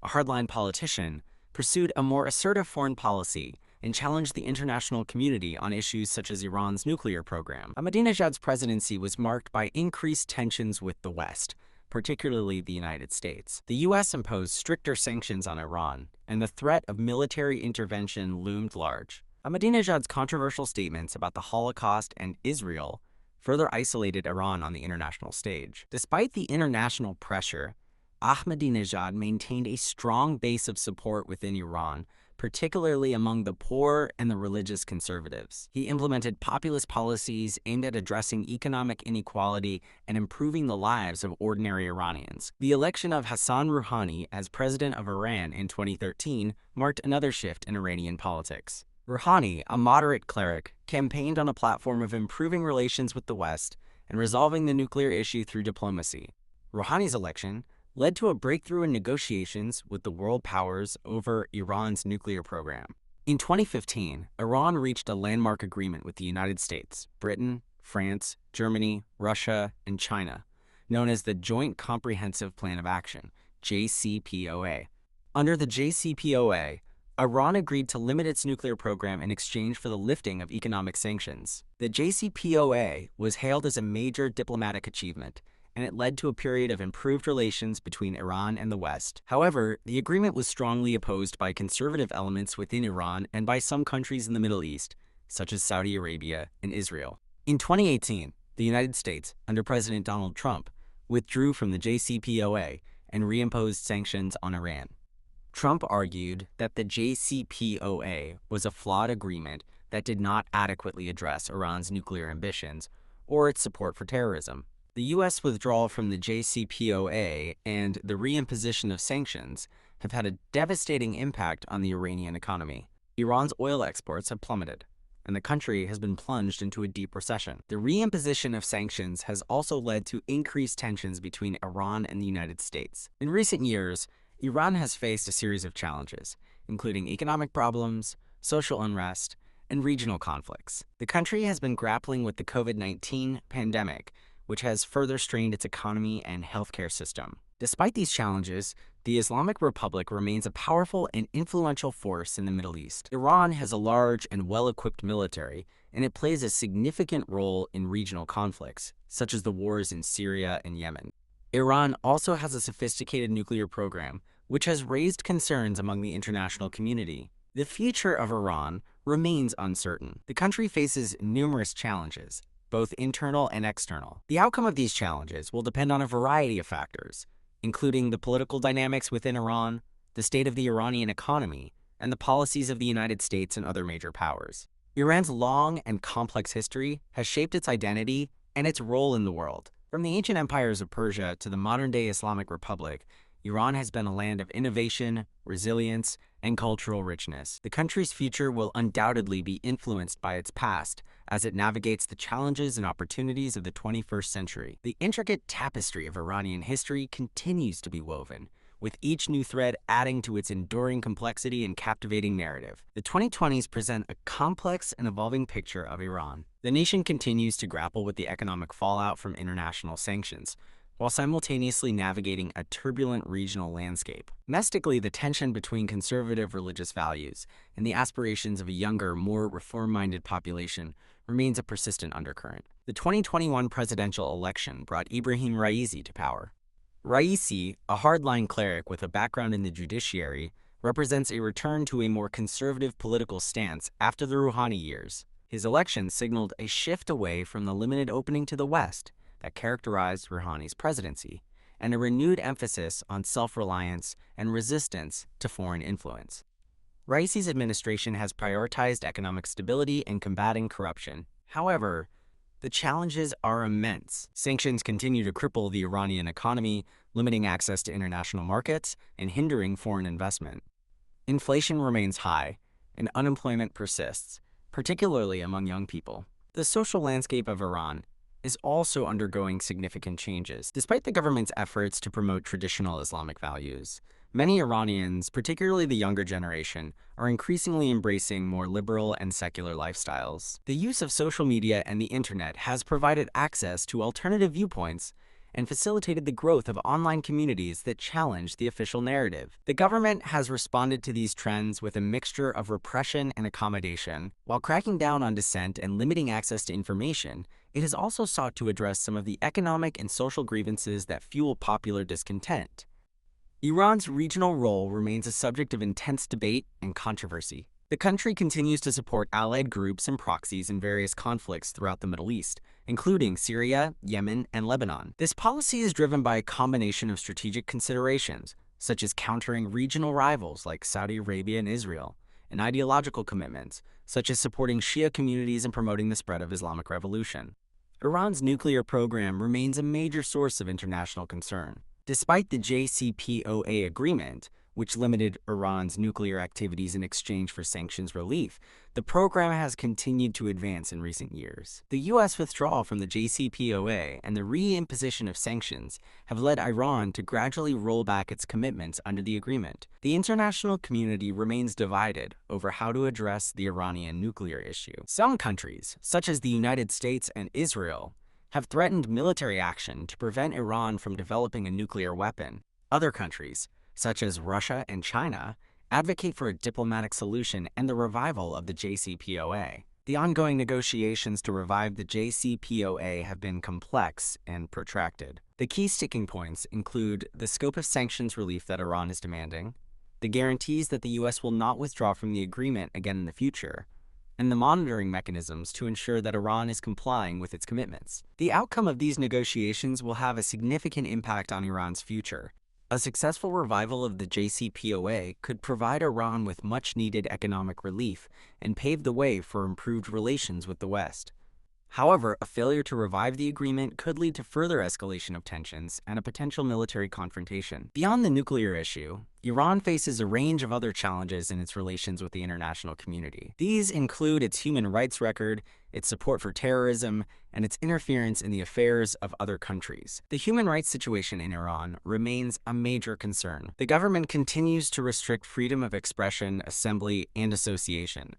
a hardline politician, pursued a more assertive foreign policy and challenged the international community on issues such as Iran's nuclear program. Ahmadinejad's presidency was marked by increased tensions with the West, particularly the United States. The U.S. imposed stricter sanctions on Iran, and the threat of military intervention loomed large. Ahmadinejad's controversial statements about the Holocaust and Israel further isolated Iran on the international stage. Despite the international pressure, Ahmadinejad maintained a strong base of support within Iran, particularly among the poor and the religious conservatives. He implemented populist policies aimed at addressing economic inequality and improving the lives of ordinary Iranians. The election of Hassan Rouhani as president of Iran in 2013 marked another shift in Iranian politics. Rouhani, a moderate cleric, campaigned on a platform of improving relations with the West and resolving the nuclear issue through diplomacy. Rouhani's election led to a breakthrough in negotiations with the world powers over Iran's nuclear program. In 2015, Iran reached a landmark agreement with the United States, Britain, France, Germany, Russia, and China, known as the Joint Comprehensive Plan of Action, JCPOA. Under the JCPOA, Iran agreed to limit its nuclear program in exchange for the lifting of economic sanctions. The JCPOA was hailed as a major diplomatic achievement, and it led to a period of improved relations between Iran and the West. However, the agreement was strongly opposed by conservative elements within Iran and by some countries in the Middle East, such as Saudi Arabia and Israel. In 2018, the United States, under President Donald Trump, withdrew from the JCPOA and reimposed sanctions on Iran. Trump argued that the JCPOA was a flawed agreement that did not adequately address Iran's nuclear ambitions or its support for terrorism. The U.S. withdrawal from the JCPOA and the reimposition of sanctions have had a devastating impact on the Iranian economy. Iran's oil exports have plummeted, and the country has been plunged into a deep recession. The reimposition of sanctions has also led to increased tensions between Iran and the United States. In recent years, Iran has faced a series of challenges, including economic problems, social unrest, and regional conflicts. The country has been grappling with the COVID-19 pandemic, which has further strained its economy and healthcare system. Despite these challenges, the Islamic Republic remains a powerful and influential force in the Middle East. Iran has a large and well-equipped military, and it plays a significant role in regional conflicts, such as the wars in Syria and Yemen. Iran also has a sophisticated nuclear program, which has raised concerns among the international community. The future of Iran remains uncertain. The country faces numerous challenges, both internal and external. The outcome of these challenges will depend on a variety of factors, including the political dynamics within Iran, the state of the Iranian economy, and the policies of the United States and other major powers. Iran's long and complex history has shaped its identity and its role in the world. From the ancient empires of Persia to the modern-day Islamic Republic, Iran has been a land of innovation, resilience, and cultural richness. The country's future will undoubtedly be influenced by its past as it navigates the challenges and opportunities of the 21st century. The intricate tapestry of Iranian history continues to be woven, with each new thread adding to its enduring complexity and captivating narrative. The 2020s present a complex and evolving picture of Iran. The nation continues to grapple with the economic fallout from international sanctions, while simultaneously navigating a turbulent regional landscape. Domestically, the tension between conservative religious values and the aspirations of a younger, more reform-minded population remains a persistent undercurrent. The 2021 presidential election brought Ibrahim Raisi to power. Raisi, a hardline cleric with a background in the judiciary, represents a return to a more conservative political stance after the Rouhani years. His election signaled a shift away from the limited opening to the West that characterized Rouhani's presidency, and a renewed emphasis on self-reliance and resistance to foreign influence. Raisi's administration has prioritized economic stability and combating corruption. However, the challenges are immense. Sanctions continue to cripple the Iranian economy, limiting access to international markets and hindering foreign investment. Inflation remains high, and unemployment persists, particularly among young people. The social landscape of Iran is also undergoing significant changes. Despite the government's efforts to promote traditional Islamic values, many Iranians, particularly the younger generation, are increasingly embracing more liberal and secular lifestyles. The use of social media and the internet has provided access to alternative viewpoints and facilitated the growth of online communities that challenge the official narrative. The government has responded to these trends with a mixture of repression and accommodation. While cracking down on dissent and limiting access to information, it has also sought to address some of the economic and social grievances that fuel popular discontent. Iran's regional role remains a subject of intense debate and controversy. The country continues to support allied groups and proxies in various conflicts throughout the Middle East, including Syria, Yemen, and Lebanon. This policy is driven by a combination of strategic considerations, such as countering regional rivals like Saudi Arabia and Israel, and ideological commitments, such as supporting Shia communities and promoting the spread of Islamic revolution. Iran's nuclear program remains a major source of international concern. Despite the JCPOA agreement, which limited Iran's nuclear activities in exchange for sanctions relief, the program has continued to advance in recent years. The U.S. withdrawal from the JCPOA and the reimposition of sanctions have led Iran to gradually roll back its commitments under the agreement. The international community remains divided over how to address the Iranian nuclear issue. Some countries, such as the United States and Israel, have threatened military action to prevent Iran from developing a nuclear weapon. Other countries, such as Russia and China, advocate for a diplomatic solution and the revival of the JCPOA. The ongoing negotiations to revive the JCPOA have been complex and protracted. The key sticking points include the scope of sanctions relief that Iran is demanding, the guarantees that the U.S. will not withdraw from the agreement again in the future, and the monitoring mechanisms to ensure that Iran is complying with its commitments. The outcome of these negotiations will have a significant impact on Iran's future. A successful revival of the JCPOA could provide Iran with much-needed economic relief and pave the way for improved relations with the West. However, a failure to revive the agreement could lead to further escalation of tensions and a potential military confrontation. Beyond the nuclear issue, Iran faces a range of other challenges in its relations with the international community. These include its human rights record, its support for terrorism, and its interference in the affairs of other countries. The human rights situation in Iran remains a major concern. The government continues to restrict freedom of expression, assembly, and association.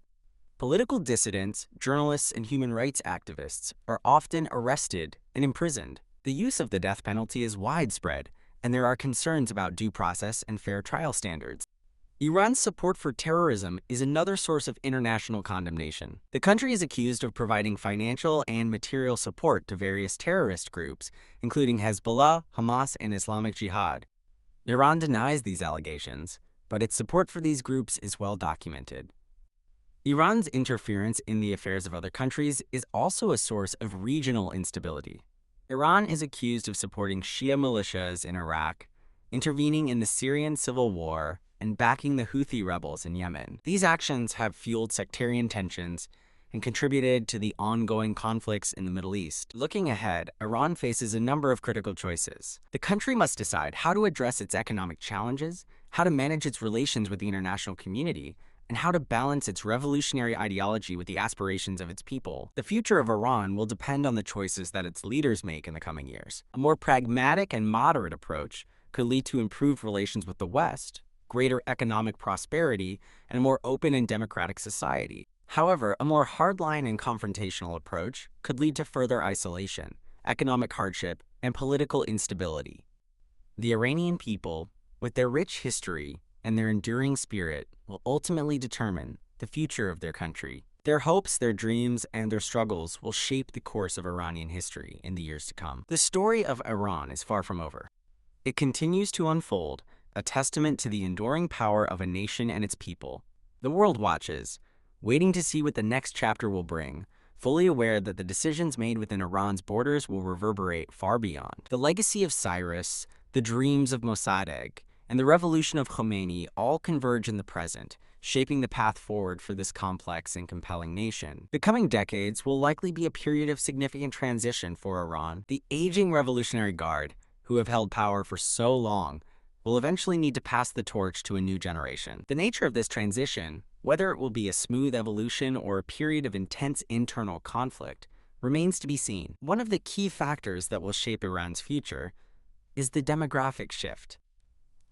Political dissidents, journalists, and human rights activists are often arrested and imprisoned. The use of the death penalty is widespread, and there are concerns about due process and fair trial standards. Iran's support for terrorism is another source of international condemnation. The country is accused of providing financial and material support to various terrorist groups, including Hezbollah, Hamas, and Islamic Jihad. Iran denies these allegations, but its support for these groups is well documented. Iran's interference in the affairs of other countries is also a source of regional instability. Iran is accused of supporting Shia militias in Iraq, intervening in the Syrian civil war, and backing the Houthi rebels in Yemen. These actions have fueled sectarian tensions, and contributed to the ongoing conflicts in the Middle East. Looking ahead, Iran faces a number of critical choices. The country must decide how to address its economic challenges, how to manage its relations with the international community, and how to balance its revolutionary ideology with the aspirations of its people. The future of Iran will depend on the choices that its leaders make in the coming years. A more pragmatic and moderate approach could lead to improved relations with the West, greater economic prosperity, and a more open and democratic society. However, a more hardline and confrontational approach could lead to further isolation, economic hardship, and political instability. The Iranian people, with their rich history and their enduring spirit, will ultimately determine the future of their country. Their hopes, their dreams, and their struggles will shape the course of Iranian history in the years to come. The story of Iran is far from over. It continues to unfold, a testament to the enduring power of a nation and its people. The world watches, waiting to see what the next chapter will bring, fully aware that the decisions made within Iran's borders will reverberate far beyond. The legacy of Cyrus, the dreams of Mossadegh, and the revolution of Khomeini all converge in the present, shaping the path forward for this complex and compelling nation. The coming decades will likely be a period of significant transition for Iran. The aging Revolutionary Guard, who have held power for so long, will eventually need to pass the torch to a new generation. The nature of this transition, whether it will be a smooth evolution or a period of intense internal conflict, remains to be seen. One of the key factors that will shape Iran's future is the demographic shift.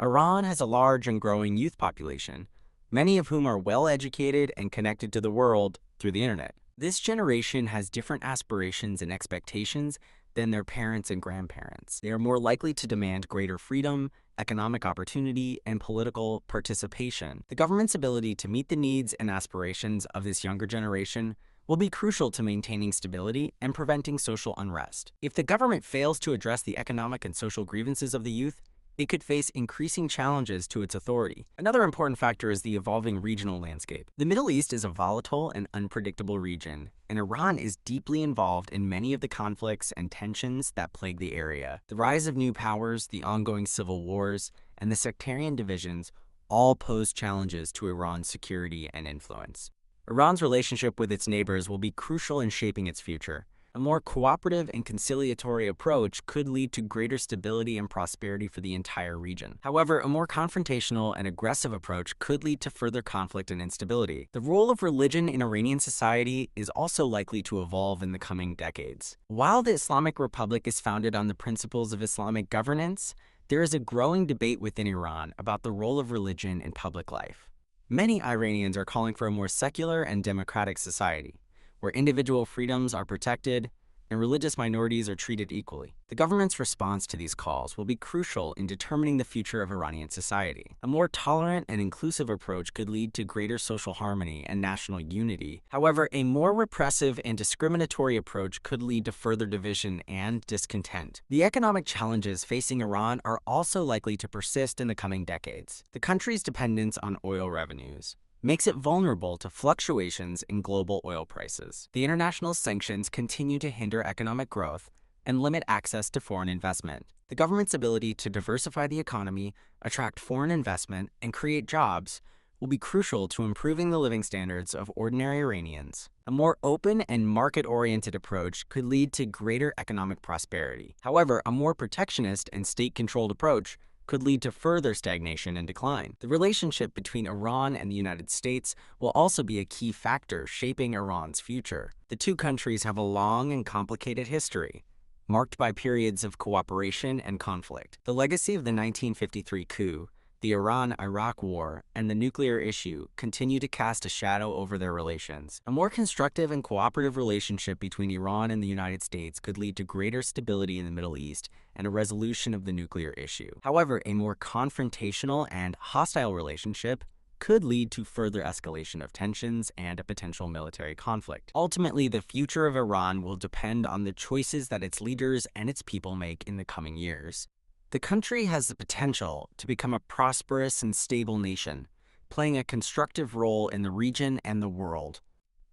Iran has a large and growing youth population, many of whom are well-educated and connected to the world through the internet. This generation has different aspirations and expectations than their parents and grandparents. They are more likely to demand greater freedom, economic opportunity, and political participation. The government's ability to meet the needs and aspirations of this younger generation will be crucial to maintaining stability and preventing social unrest. If the government fails to address the economic and social grievances of the youth, it could face increasing challenges to its authority. Another important factor is the evolving regional landscape. The Middle East is a volatile and unpredictable region, and Iran is deeply involved in many of the conflicts and tensions that plague the area. The rise of new powers, the ongoing civil wars, and the sectarian divisions all pose challenges to Iran's security and influence. Iran's relationship with its neighbors will be crucial in shaping its future. A more cooperative and conciliatory approach could lead to greater stability and prosperity for the entire region. However, a more confrontational and aggressive approach could lead to further conflict and instability. The role of religion in Iranian society is also likely to evolve in the coming decades. While the Islamic Republic is founded on the principles of Islamic governance, there is a growing debate within Iran about the role of religion in public life. Many Iranians are calling for a more secular and democratic society, where individual freedoms are protected and religious minorities are treated equally. The government's response to these calls will be crucial in determining the future of Iranian society. A more tolerant and inclusive approach could lead to greater social harmony and national unity. However, a more repressive and discriminatory approach could lead to further division and discontent. The economic challenges facing Iran are also likely to persist in the coming decades. The country's dependence on oil revenues makes it vulnerable to fluctuations in global oil prices. The international sanctions continue to hinder economic growth and limit access to foreign investment. The government's ability to diversify the economy, attract foreign investment, and create jobs will be crucial to improving the living standards of ordinary Iranians. A more open and market-oriented approach could lead to greater economic prosperity. However, a more protectionist and state-controlled approach could lead to further stagnation and decline. The relationship between Iran and the United States will also be a key factor shaping Iran's future. The two countries have a long and complicated history, marked by periods of cooperation and conflict. The legacy of the 1953 coup, the Iran-Iraq War, and the nuclear issue continue to cast a shadow over their relations. A more constructive and cooperative relationship between Iran and the United States could lead to greater stability in the Middle East and a resolution of the nuclear issue. However, a more confrontational and hostile relationship could lead to further escalation of tensions and a potential military conflict. Ultimately, the future of Iran will depend on the choices that its leaders and its people make in the coming years. The country has the potential to become a prosperous and stable nation, playing a constructive role in the region and the world.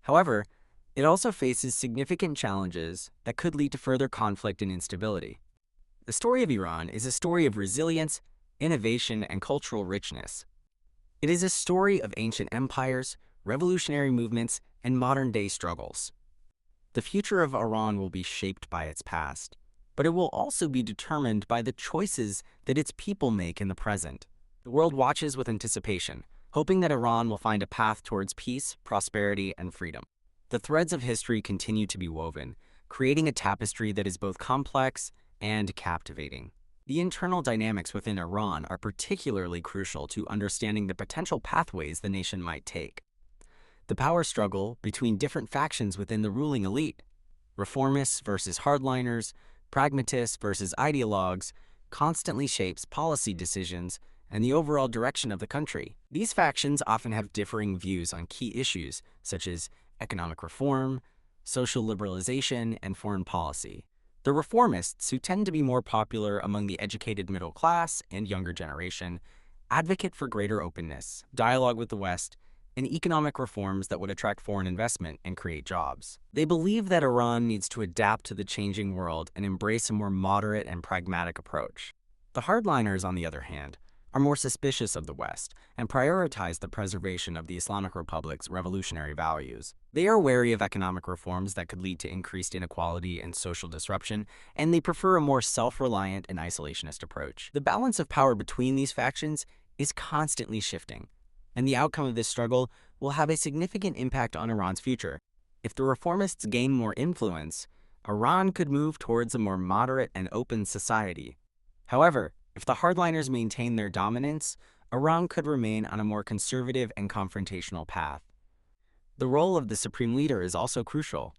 However, it also faces significant challenges that could lead to further conflict and instability. The story of Iran is a story of resilience, innovation, and cultural richness. It is a story of ancient empires, revolutionary movements, and modern-day struggles. The future of Iran will be shaped by its past, but it will also be determined by the choices that its people make in the present. The world watches with anticipation, hoping that Iran will find a path towards peace, prosperity, and freedom. The threads of history continue to be woven, creating a tapestry that is both complex and captivating. The internal dynamics within Iran are particularly crucial to understanding the potential pathways the nation might take. The power struggle between different factions within the ruling elite, reformists versus hardliners, pragmatists versus ideologues, constantly shapes policy decisions and the overall direction of the country. These factions often have differing views on key issues such as economic reform, social liberalization, and foreign policy. The reformists, who tend to be more popular among the educated middle class and younger generation, advocate for greater openness, dialogue with the West, and economic reforms that would attract foreign investment and create jobs. They believe that Iran needs to adapt to the changing world and embrace a more moderate and pragmatic approach. The hardliners, on the other hand, are more suspicious of the West and prioritize the preservation of the Islamic Republic's revolutionary values. They are wary of economic reforms that could lead to increased inequality and social disruption, and they prefer a more self-reliant and isolationist approach. The balance of power between these factions is constantly shifting, and the outcome of this struggle will have a significant impact on Iran's future. If the reformists gain more influence, Iran could move towards a more moderate and open society. However, if the hardliners maintain their dominance, Iran could remain on a more conservative and confrontational path. The role of the supreme leader is also crucial.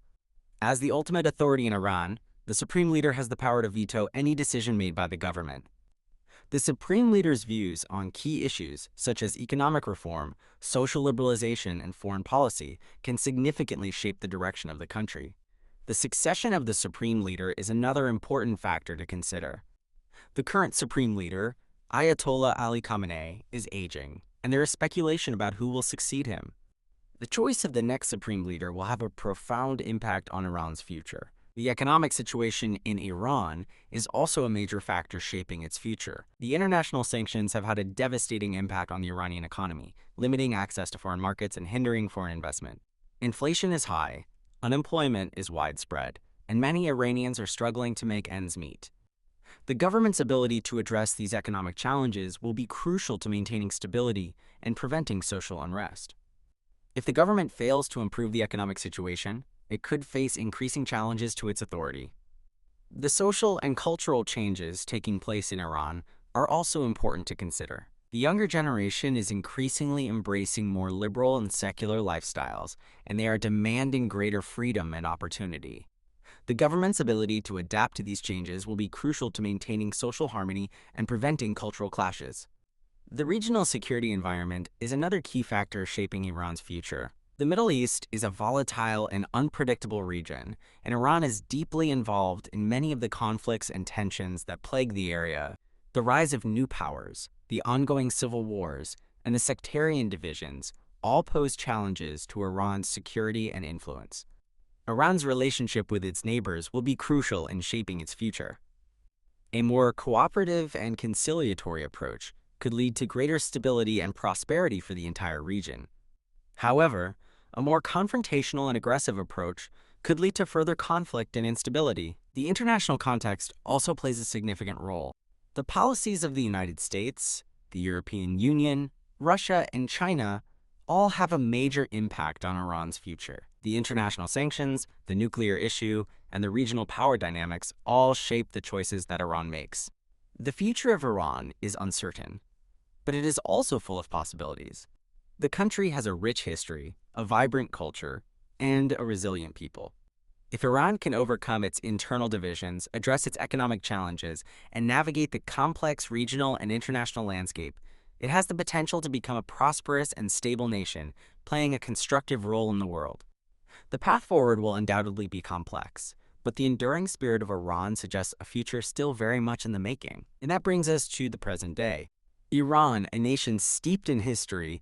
As the ultimate authority in Iran, the supreme leader has the power to veto any decision made by the government. The supreme leader's views on key issues, such as economic reform, social liberalization, and foreign policy, can significantly shape the direction of the country. The succession of the supreme leader is another important factor to consider. The current supreme leader, Ayatollah Ali Khamenei, is aging, and there is speculation about who will succeed him. The choice of the next supreme leader will have a profound impact on Iran's future. The economic situation in Iran is also a major factor shaping its future. The international sanctions have had a devastating impact on the Iranian economy, limiting access to foreign markets and hindering foreign investment. Inflation is high, unemployment is widespread, and many Iranians are struggling to make ends meet. The government's ability to address these economic challenges will be crucial to maintaining stability and preventing social unrest. If the government fails to improve the economic situation, it could face increasing challenges to its authority. The social and cultural changes taking place in Iran are also important to consider. The younger generation is increasingly embracing more liberal and secular lifestyles, and they are demanding greater freedom and opportunity. The government's ability to adapt to these changes will be crucial to maintaining social harmony and preventing cultural clashes. The regional security environment is another key factor shaping Iran's future. The Middle East is a volatile and unpredictable region, and Iran is deeply involved in many of the conflicts and tensions that plague the area. The rise of new powers, the ongoing civil wars, and the sectarian divisions all pose challenges to Iran's security and influence. Iran's relationship with its neighbors will be crucial in shaping its future. A more cooperative and conciliatory approach could lead to greater stability and prosperity for the entire region. However, a more confrontational and aggressive approach could lead to further conflict and instability. The international context also plays a significant role. The policies of the United States, the European Union, Russia, and China all have a major impact on Iran's future. The international sanctions, the nuclear issue, and the regional power dynamics all shape the choices that Iran makes. The future of Iran is uncertain, but it is also full of possibilities. The country has a rich history, a vibrant culture, and a resilient people. If Iran can overcome its internal divisions, address its economic challenges, and navigate the complex regional and international landscape, it has the potential to become a prosperous and stable nation, playing a constructive role in the world. The path forward will undoubtedly be complex, but the enduring spirit of Iran suggests a future still very much in the making. And that brings us to the present day. Iran, a nation steeped in history,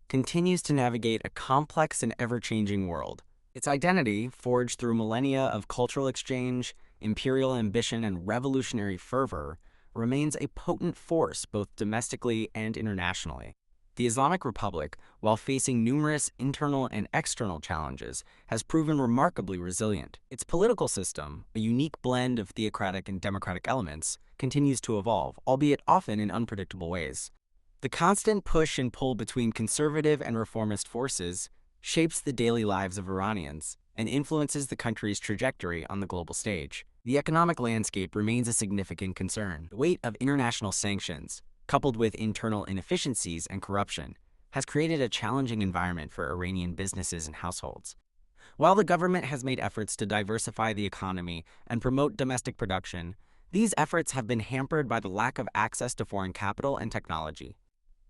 continues to navigate a complex and ever-changing world. Its identity, forged through millennia of cultural exchange, imperial ambition, and revolutionary fervor, remains a potent force both domestically and internationally. The Islamic Republic, while facing numerous internal and external challenges, has proven remarkably resilient. Its political system, a unique blend of theocratic and democratic elements, continues to evolve, albeit often in unpredictable ways. The constant push and pull between conservative and reformist forces shapes the daily lives of Iranians and influences the country's trajectory on the global stage. The economic landscape remains a significant concern. The weight of international sanctions, coupled with internal inefficiencies and corruption, has created a challenging environment for Iranian businesses and households. While the government has made efforts to diversify the economy and promote domestic production, these efforts have been hampered by the lack of access to foreign capital and technology.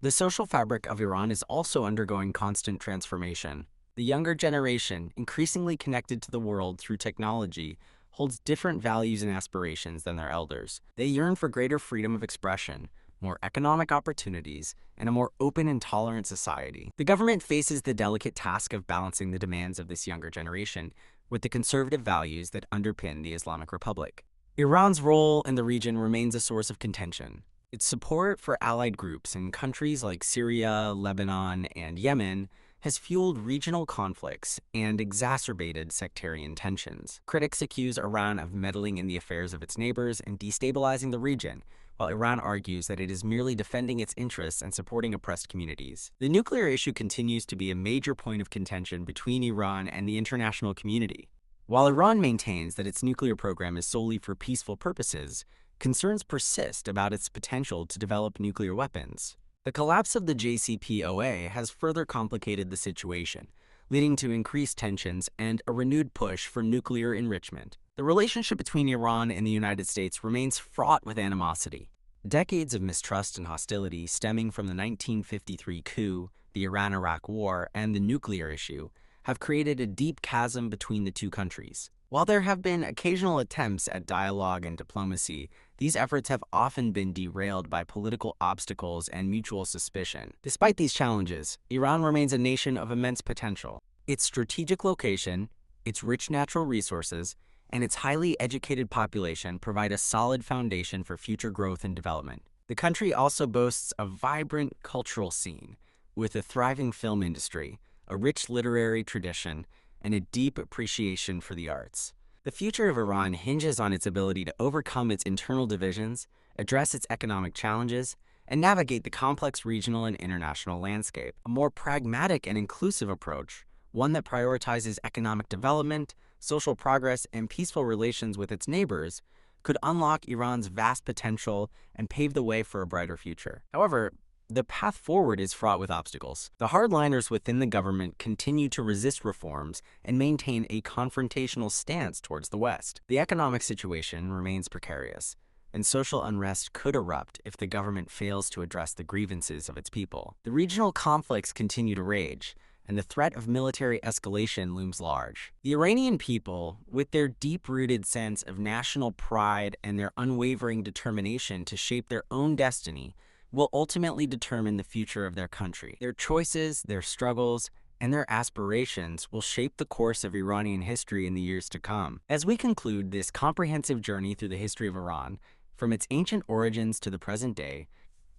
The social fabric of Iran is also undergoing constant transformation. The younger generation, increasingly connected to the world through technology, holds different values and aspirations than their elders. They yearn for greater freedom of expression, more economic opportunities, and a more open and tolerant society. The government faces the delicate task of balancing the demands of this younger generation with the conservative values that underpin the Islamic Republic. Iran's role in the region remains a source of contention. Its support for allied groups in countries like Syria, Lebanon, and Yemen has fueled regional conflicts and exacerbated sectarian tensions. Critics accuse Iran of meddling in the affairs of its neighbors and destabilizing the region, while Iran argues that it is merely defending its interests and supporting oppressed communities. The nuclear issue continues to be a major point of contention between Iran and the international community. While Iran maintains that its nuclear program is solely for peaceful purposes, concerns persist about its potential to develop nuclear weapons. The collapse of the JCPOA has further complicated the situation, leading to increased tensions and a renewed push for nuclear enrichment. The relationship between Iran and the United States remains fraught with animosity. Decades of mistrust and hostility stemming from the 1953 coup, the Iran-Iraq War, and the nuclear issue have created a deep chasm between the two countries. While there have been occasional attempts at dialogue and diplomacy, these efforts have often been derailed by political obstacles and mutual suspicion. Despite these challenges, Iran remains a nation of immense potential. Its strategic location, its rich natural resources, and its highly educated population provide a solid foundation for future growth and development. The country also boasts a vibrant cultural scene, with a thriving film industry, a rich literary tradition, and a deep appreciation for the arts. The future of Iran hinges on its ability to overcome its internal divisions, address its economic challenges, and navigate the complex regional and international landscape. A more pragmatic and inclusive approach, one that prioritizes economic development, social progress, and peaceful relations with its neighbors, could unlock Iran's vast potential and pave the way for a brighter future. However, the path forward is fraught with obstacles. The hardliners within the government continue to resist reforms and maintain a confrontational stance towards the West. The economic situation remains precarious, and social unrest could erupt if the government fails to address the grievances of its people. The regional conflicts continue to rage, and the threat of military escalation looms large. The Iranian people, with their deep-rooted sense of national pride and their unwavering determination to shape their own destiny, will ultimately determine the future of their country. Their choices, their struggles, and their aspirations will shape the course of Iranian history in the years to come. As we conclude this comprehensive journey through the history of Iran, from its ancient origins to the present day,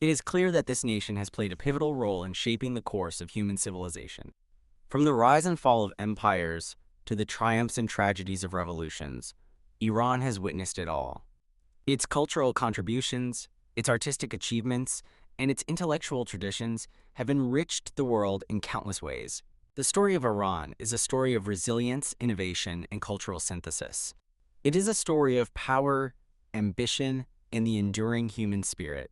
it is clear that this nation has played a pivotal role in shaping the course of human civilization. From the rise and fall of empires to the triumphs and tragedies of revolutions, Iran has witnessed it all. Its cultural contributions, its artistic achievements, and its intellectual traditions have enriched the world in countless ways. The story of Iran is a story of resilience, innovation, and cultural synthesis. It is a story of power, ambition, and the enduring human spirit.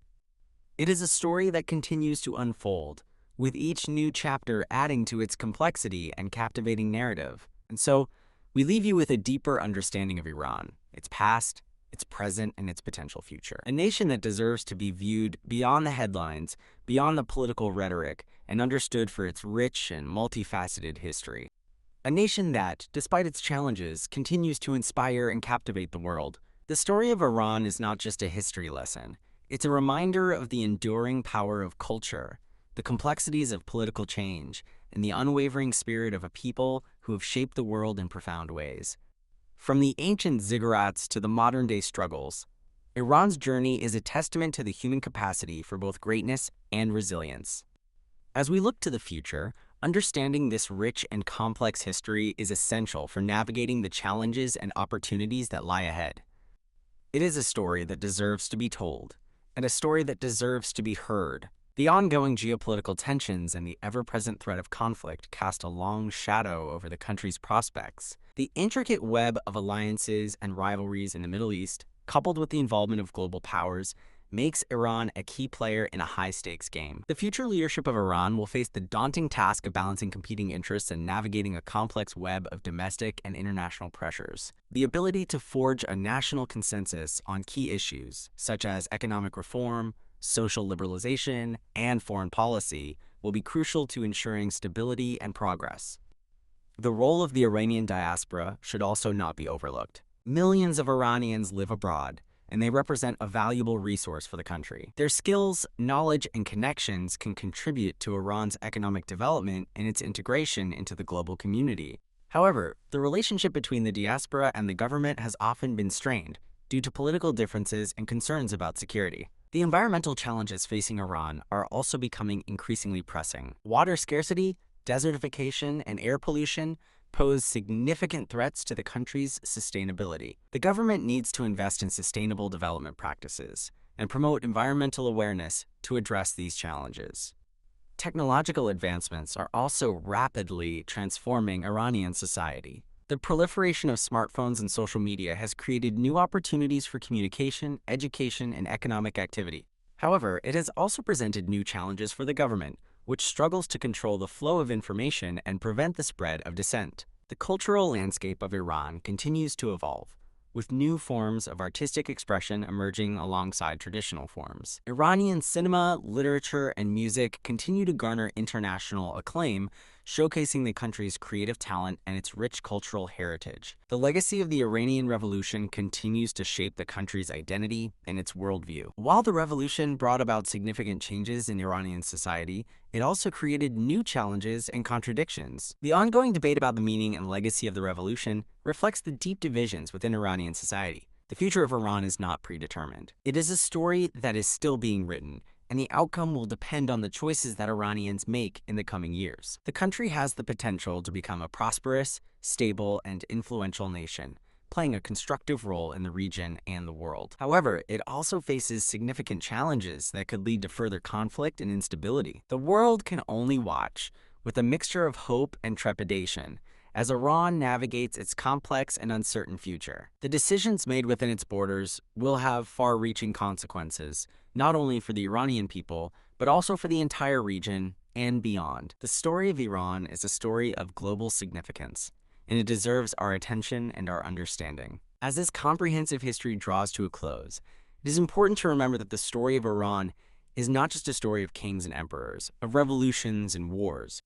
It is a story that continues to unfold, with each new chapter adding to its complexity and captivating narrative. And so, we leave you with a deeper understanding of Iran, its past, its present, and its potential future. A nation that deserves to be viewed beyond the headlines, beyond the political rhetoric, and understood for its rich and multifaceted history. A nation that, despite its challenges, continues to inspire and captivate the world. The story of Iran is not just a history lesson. It's a reminder of the enduring power of culture, the complexities of political change, and the unwavering spirit of a people who have shaped the world in profound ways. From the ancient ziggurats to the modern-day struggles, Iran's journey is a testament to the human capacity for both greatness and resilience. As we look to the future, understanding this rich and complex history is essential for navigating the challenges and opportunities that lie ahead. It is a story that deserves to be told, and a story that deserves to be heard. The ongoing geopolitical tensions and the ever-present threat of conflict cast a long shadow over the country's prospects. The intricate web of alliances and rivalries in the Middle East, coupled with the involvement of global powers, makes Iran a key player in a high-stakes game. The future leadership of Iran will face the daunting task of balancing competing interests and navigating a complex web of domestic and international pressures. The ability to forge a national consensus on key issues, such as economic reform, social liberalization, and foreign policy, will be crucial to ensuring stability and progress. The role of the Iranian diaspora should also not be overlooked. Millions of Iranians live abroad, and they represent a valuable resource for the country. Their skills, knowledge, and connections can contribute to Iran's economic development and its integration into the global community. However, the relationship between the diaspora and the government has often been strained due to political differences and concerns about security. The environmental challenges facing Iran are also becoming increasingly pressing. Water scarcity, desertification, and air pollution pose significant threats to the country's sustainability. The government needs to invest in sustainable development practices and promote environmental awareness to address these challenges. Technological advancements are also rapidly transforming Iranian society. The proliferation of smartphones and social media has created new opportunities for communication, education, and economic activity. However, it has also presented new challenges for the government, which struggles to control the flow of information and prevent the spread of dissent. The cultural landscape of Iran continues to evolve, with new forms of artistic expression emerging alongside traditional forms. Iranian cinema, literature, and music continue to garner international acclaim, showcasing the country's creative talent and its rich cultural heritage. The legacy of the Iranian Revolution continues to shape the country's identity and its worldview. While the revolution brought about significant changes in Iranian society, it also created new challenges and contradictions. The ongoing debate about the meaning and legacy of the revolution reflects the deep divisions within Iranian society. The future of Iran is not predetermined. It is a story that is still being written, and the outcome will depend on the choices that Iranians make in the coming years. The country has the potential to become a prosperous, stable, and influential nation, playing a constructive role in the region and the world. However, it also faces significant challenges that could lead to further conflict and instability. The world can only watch, with a mixture of hope and trepidation, as Iran navigates its complex and uncertain future. The decisions made within its borders will have far-reaching consequences, not only for the Iranian people, but also for the entire region and beyond. The story of Iran is a story of global significance, and it deserves our attention and our understanding. As this comprehensive history draws to a close, it is important to remember that the story of Iran is not just a story of kings and emperors, of revolutions and wars.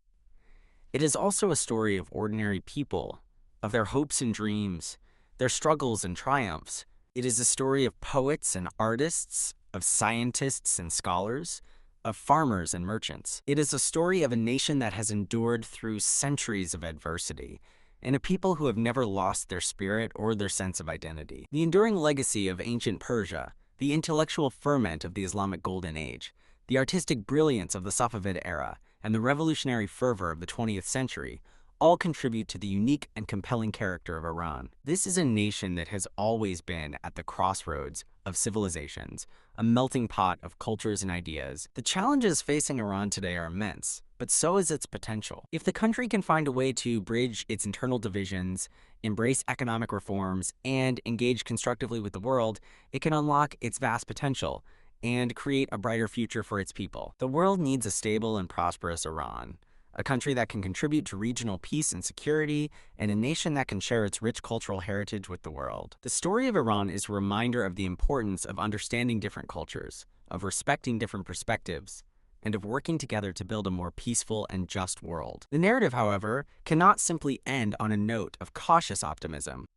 It is also a story of ordinary people, of their hopes and dreams, their struggles and triumphs. It is a story of poets and artists, of scientists and scholars, of farmers and merchants. It is a story of a nation that has endured through centuries of adversity, and a people who have never lost their spirit or their sense of identity. The enduring legacy of ancient Persia, the intellectual ferment of the Islamic Golden Age, the artistic brilliance of the Safavid era, and the revolutionary fervor of the 20th century all contribute to the unique and compelling character of Iran. This is a nation that has always been at the crossroads of civilizations, a melting pot of cultures and ideas. The challenges facing Iran today are immense, but so is its potential. If the country can find a way to bridge its internal divisions, embrace economic reforms, and engage constructively with the world, it can unlock its vast potential and create a brighter future for its people. The world needs a stable and prosperous Iran, a country that can contribute to regional peace and security, and a nation that can share its rich cultural heritage with the world. The story of Iran is a reminder of the importance of understanding different cultures, of respecting different perspectives, and of working together to build a more peaceful and just world. The narrative, however, cannot simply end on a note of cautious optimism.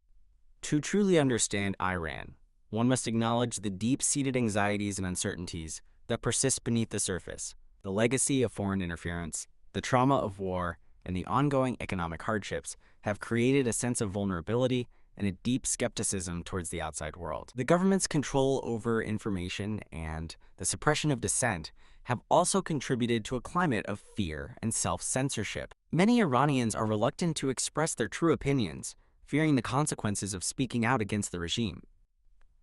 To truly understand Iran, one must acknowledge the deep-seated anxieties and uncertainties that persist beneath the surface. The legacy of foreign interference, the trauma of war, and the ongoing economic hardships have created a sense of vulnerability and a deep skepticism towards the outside world. The government's control over information and the suppression of dissent have also contributed to a climate of fear and self-censorship. Many Iranians are reluctant to express their true opinions, fearing the consequences of speaking out against the regime.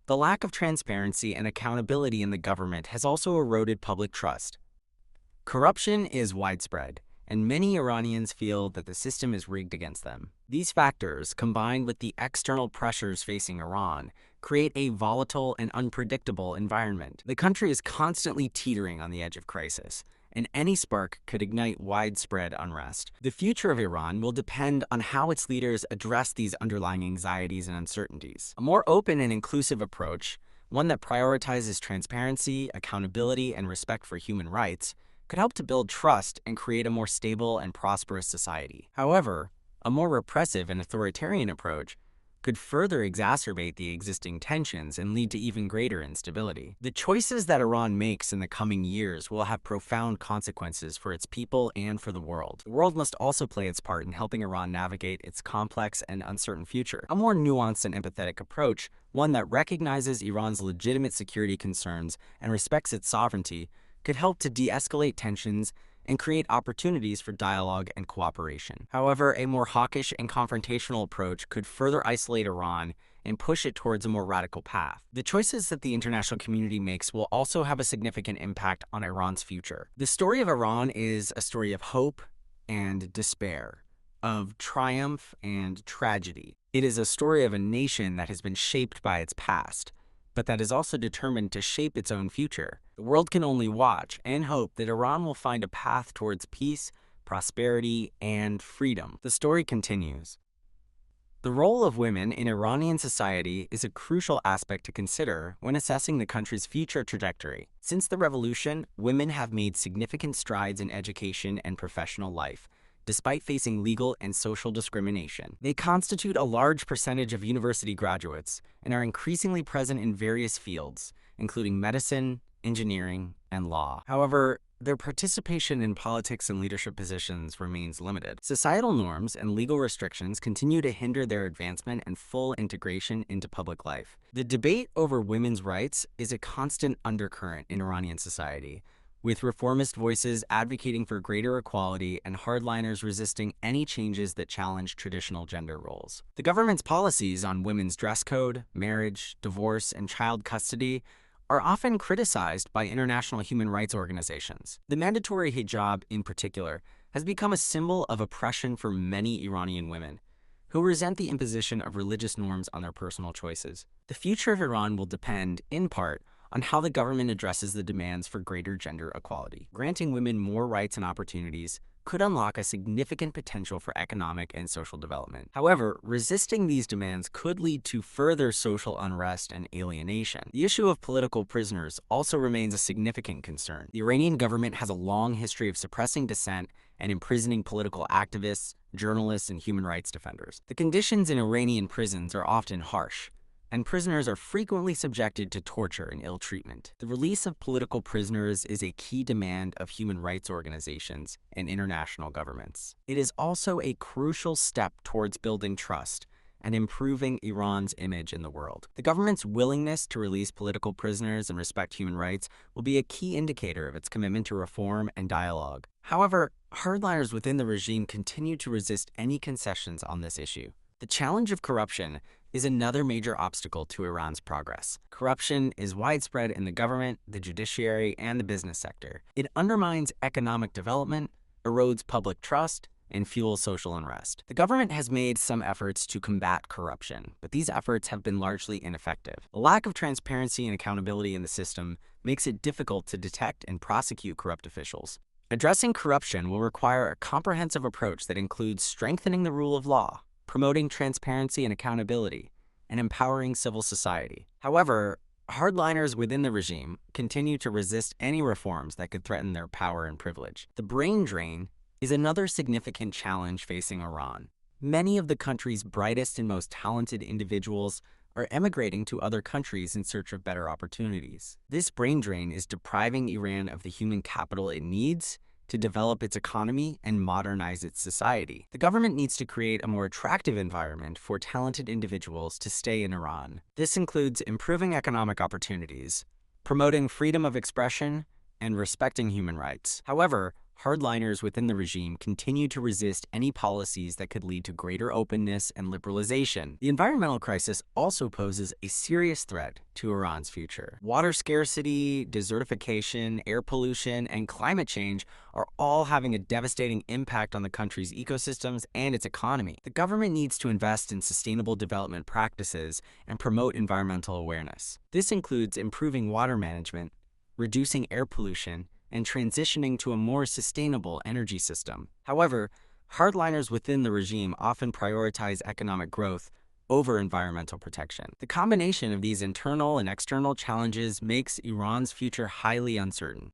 The lack of transparency and accountability in the government has also eroded public trust. Corruption is widespread, and many Iranians feel that the system is rigged against them. These factors, combined with the external pressures facing Iran, create a volatile and unpredictable environment. The country is constantly teetering on the edge of crisis, and any spark could ignite widespread unrest. The future of Iran will depend on how its leaders address these underlying anxieties and uncertainties. A more open and inclusive approach, one that prioritizes transparency, accountability, and respect for human rights, could help to build trust and create a more stable and prosperous society. However, a more repressive and authoritarian approach could further exacerbate the existing tensions and lead to even greater instability. The choices that Iran makes in the coming years will have profound consequences for its people and for the world. The world must also play its part in helping Iran navigate its complex and uncertain future. A more nuanced and empathetic approach, one that recognizes Iran's legitimate security concerns and respects its sovereignty, could help to de-escalate tensions and create opportunities for dialogue and cooperation. However, a more hawkish and confrontational approach could further isolate Iran and push it towards a more radical path. The choices that the international community makes will also have a significant impact on Iran's future. The story of Iran is a story of hope and despair, of triumph and tragedy. It is a story of a nation that has been shaped by its past, but that is also determined to shape its own future. The world can only watch and hope that Iran will find a path towards peace, prosperity, and freedom. The story continues. The role of women in Iranian society is a crucial aspect to consider when assessing the country's future trajectory. Since the revolution, women have made significant strides in education and professional life, despite facing legal and social discrimination. They constitute a large percentage of university graduates and are increasingly present in various fields, including medicine, engineering, and law. However, their participation in politics and leadership positions remains limited. Societal norms and legal restrictions continue to hinder their advancement and full integration into public life. The debate over women's rights is a constant undercurrent in Iranian society, with reformist voices advocating for greater equality and hardliners resisting any changes that challenge traditional gender roles. The government's policies on women's dress code, marriage, divorce, and child custody are often criticized by international human rights organizations. The mandatory hijab, in particular, has become a symbol of oppression for many Iranian women, who resent the imposition of religious norms on their personal choices. The future of Iran will depend, in part, on how the government addresses the demands for greater gender equality. Granting women more rights and opportunities could unlock a significant potential for economic and social development. However, resisting these demands could lead to further social unrest and alienation. The issue of political prisoners also remains a significant concern. The Iranian government has a long history of suppressing dissent and imprisoning political activists, journalists, and human rights defenders. The conditions in Iranian prisons are often harsh, and prisoners are frequently subjected to torture and ill treatment. The release of political prisoners is a key demand of human rights organizations and international governments. It is also a crucial step towards building trust and improving Iran's image in the world. The government's willingness to release political prisoners and respect human rights will be a key indicator of its commitment to reform and dialogue. However, hardliners within the regime continue to resist any concessions on this issue. The challenge of corruption is another major obstacle to Iran's progress. Corruption is widespread in the government, the judiciary, and the business sector. It undermines economic development, erodes public trust, and fuels social unrest. The government has made some efforts to combat corruption, but these efforts have been largely ineffective. The lack of transparency and accountability in the system makes it difficult to detect and prosecute corrupt officials. Addressing corruption will require a comprehensive approach that includes strengthening the rule of law, promoting transparency and accountability, and empowering civil society. However, hardliners within the regime continue to resist any reforms that could threaten their power and privilege. The brain drain is another significant challenge facing Iran. Many of the country's brightest and most talented individuals are emigrating to other countries in search of better opportunities. This brain drain is depriving Iran of the human capital it needs to develop its economy and modernize its society. The government needs to create a more attractive environment for talented individuals to stay in Iran. This includes improving economic opportunities, promoting freedom of expression, and respecting human rights. However, hardliners within the regime continue to resist any policies that could lead to greater openness and liberalization. The environmental crisis also poses a serious threat to Iran's future. Water scarcity, desertification, air pollution, and climate change are all having a devastating impact on the country's ecosystems and its economy. The government needs to invest in sustainable development practices and promote environmental awareness. This includes improving water management, reducing air pollution, and transitioning to a more sustainable energy system. However, hardliners within the regime often prioritize economic growth over environmental protection. The combination of these internal and external challenges makes Iran's future highly uncertain.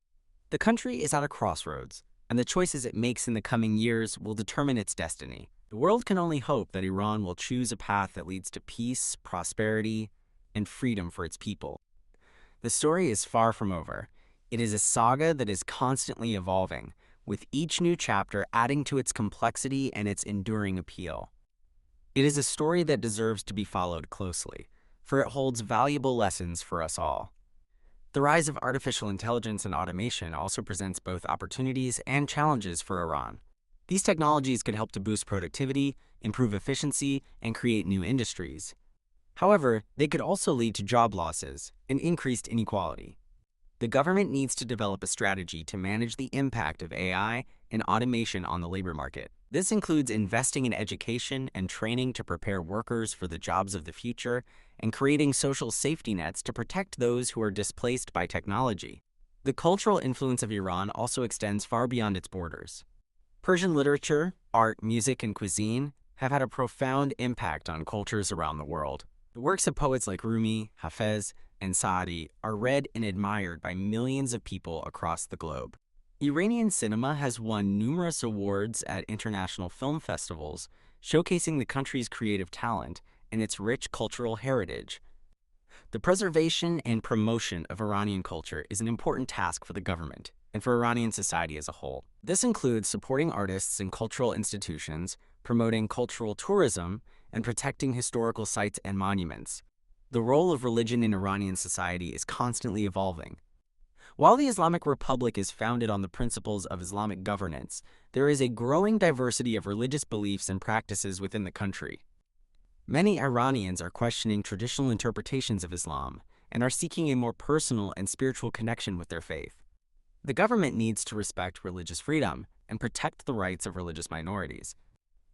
The country is at a crossroads, and the choices it makes in the coming years will determine its destiny. The world can only hope that Iran will choose a path that leads to peace, prosperity, and freedom for its people. The story is far from over. It is a saga that is constantly evolving, with each new chapter adding to its complexity and its enduring appeal. It is a story that deserves to be followed closely, for it holds valuable lessons for us all. The rise of artificial intelligence and automation also presents both opportunities and challenges for Iran. These technologies could help to boost productivity, improve efficiency, and create new industries. However, they could also lead to job losses and increased inequality. The government needs to develop a strategy to manage the impact of AI and automation on the labor market. This includes investing in education and training to prepare workers for the jobs of the future and creating social safety nets to protect those who are displaced by technology. The cultural influence of Iran also extends far beyond its borders. Persian literature, art, music, and cuisine have had a profound impact on cultures around the world. The works of poets like Rumi, Hafez, and Saadi are read and admired by millions of people across the globe. Iranian cinema has won numerous awards at international film festivals, showcasing the country's creative talent and its rich cultural heritage. The preservation and promotion of Iranian culture is an important task for the government and for Iranian society as a whole. This includes supporting artists and cultural institutions, promoting cultural tourism, and protecting historical sites and monuments. The role of religion in Iranian society is constantly evolving. While the Islamic Republic is founded on the principles of Islamic governance, there is a growing diversity of religious beliefs and practices within the country. Many Iranians are questioning traditional interpretations of Islam and are seeking a more personal and spiritual connection with their faith. The government needs to respect religious freedom and protect the rights of religious minorities.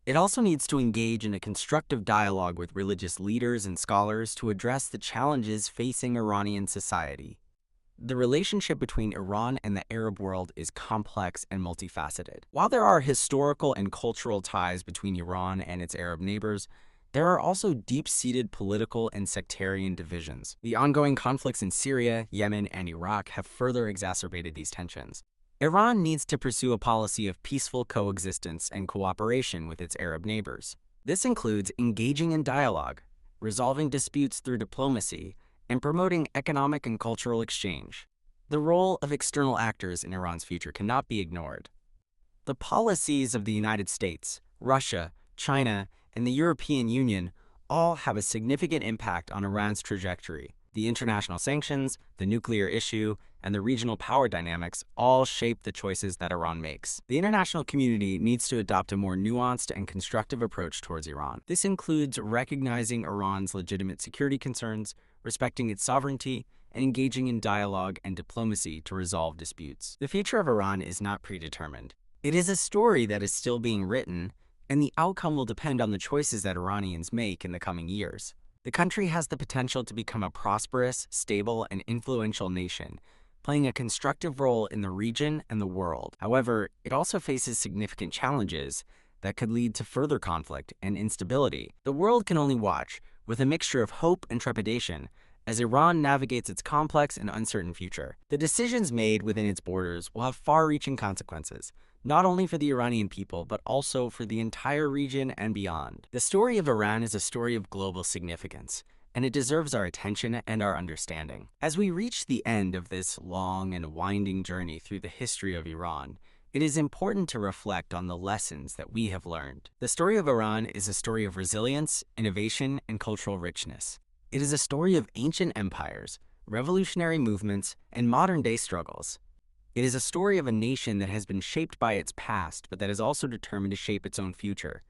It also needs to engage in a constructive dialogue with religious leaders and scholars to address the challenges facing Iranian society. The relationship between Iran and the Arab world is complex and multifaceted. While there are historical and cultural ties between Iran and its Arab neighbors, there are also deep-seated political and sectarian divisions. The ongoing conflicts in Syria, Yemen, and Iraq have further exacerbated these tensions. Iran needs to pursue a policy of peaceful coexistence and cooperation with its Arab neighbors. This includes engaging in dialogue, resolving disputes through diplomacy, and promoting economic and cultural exchange. The role of external actors in Iran's future cannot be ignored. The policies of the United States, Russia, China, and the European Union all have a significant impact on Iran's trajectory. The international sanctions, the nuclear issue, and the regional power dynamics all shape the choices that Iran makes. The international community needs to adopt a more nuanced and constructive approach towards Iran. This includes recognizing Iran's legitimate security concerns, respecting its sovereignty, and engaging in dialogue and diplomacy to resolve disputes. The future of Iran is not predetermined. It is a story that is still being written, and the outcome will depend on the choices that Iranians make in the coming years. The country has the potential to become a prosperous, stable, and influential nation, playing a constructive role in the region and the world. However, it also faces significant challenges that could lead to further conflict and instability. The world can only watch, with a mixture of hope and trepidation, as Iran navigates its complex and uncertain future. The decisions made within its borders will have far-reaching consequences, not only for the Iranian people, but also for the entire region and beyond. The story of Iran is a story of global significance, and it deserves our attention and our understanding. As we reach the end of this long and winding journey through the history of Iran, it is important to reflect on the lessons that we have learned. The story of Iran is a story of resilience, innovation, and cultural richness. It is a story of ancient empires, revolutionary movements, and modern-day struggles. It is a story of a nation that has been shaped by its past, but that is also determined to shape its own future.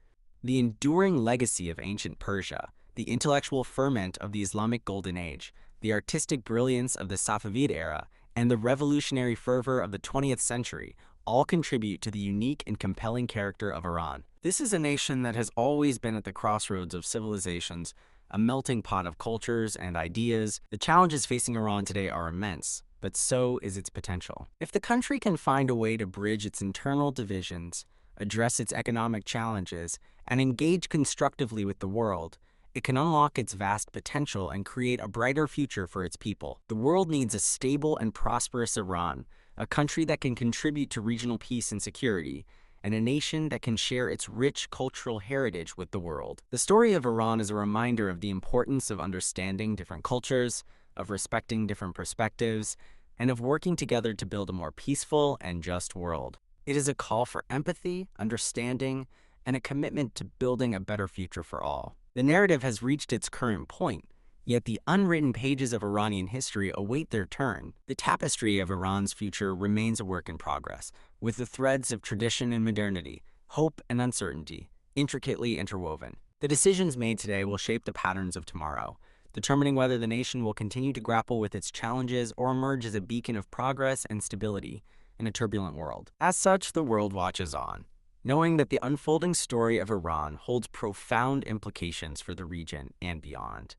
The enduring legacy of ancient Persia, the intellectual ferment of the Islamic Golden Age, the artistic brilliance of the Safavid era, and the revolutionary fervor of the 20th century all contribute to the unique and compelling character of Iran. This is a nation that has always been at the crossroads of civilizations, a melting pot of cultures and ideas. The challenges facing Iran today are immense, but so is its potential. If the country can find a way to bridge its internal divisions, address its economic challenges, and engage constructively with the world, it can unlock its vast potential and create a brighter future for its people. The world needs a stable and prosperous Iran, a country that can contribute to regional peace and security, and a nation that can share its rich cultural heritage with the world. The story of Iran is a reminder of the importance of understanding different cultures, of respecting different perspectives, and of working together to build a more peaceful and just world. It is a call for empathy, understanding, and a commitment to building a better future for all. The narrative has reached its current point, yet the unwritten pages of Iranian history await their turn. The tapestry of Iran's future remains a work in progress, with the threads of tradition and modernity, hope and uncertainty, intricately interwoven. The decisions made today will shape the patterns of tomorrow, determining whether the nation will continue to grapple with its challenges or emerge as a beacon of progress and stability in a turbulent world. As such, the world watches on, knowing that the unfolding story of Iran holds profound implications for the region and beyond.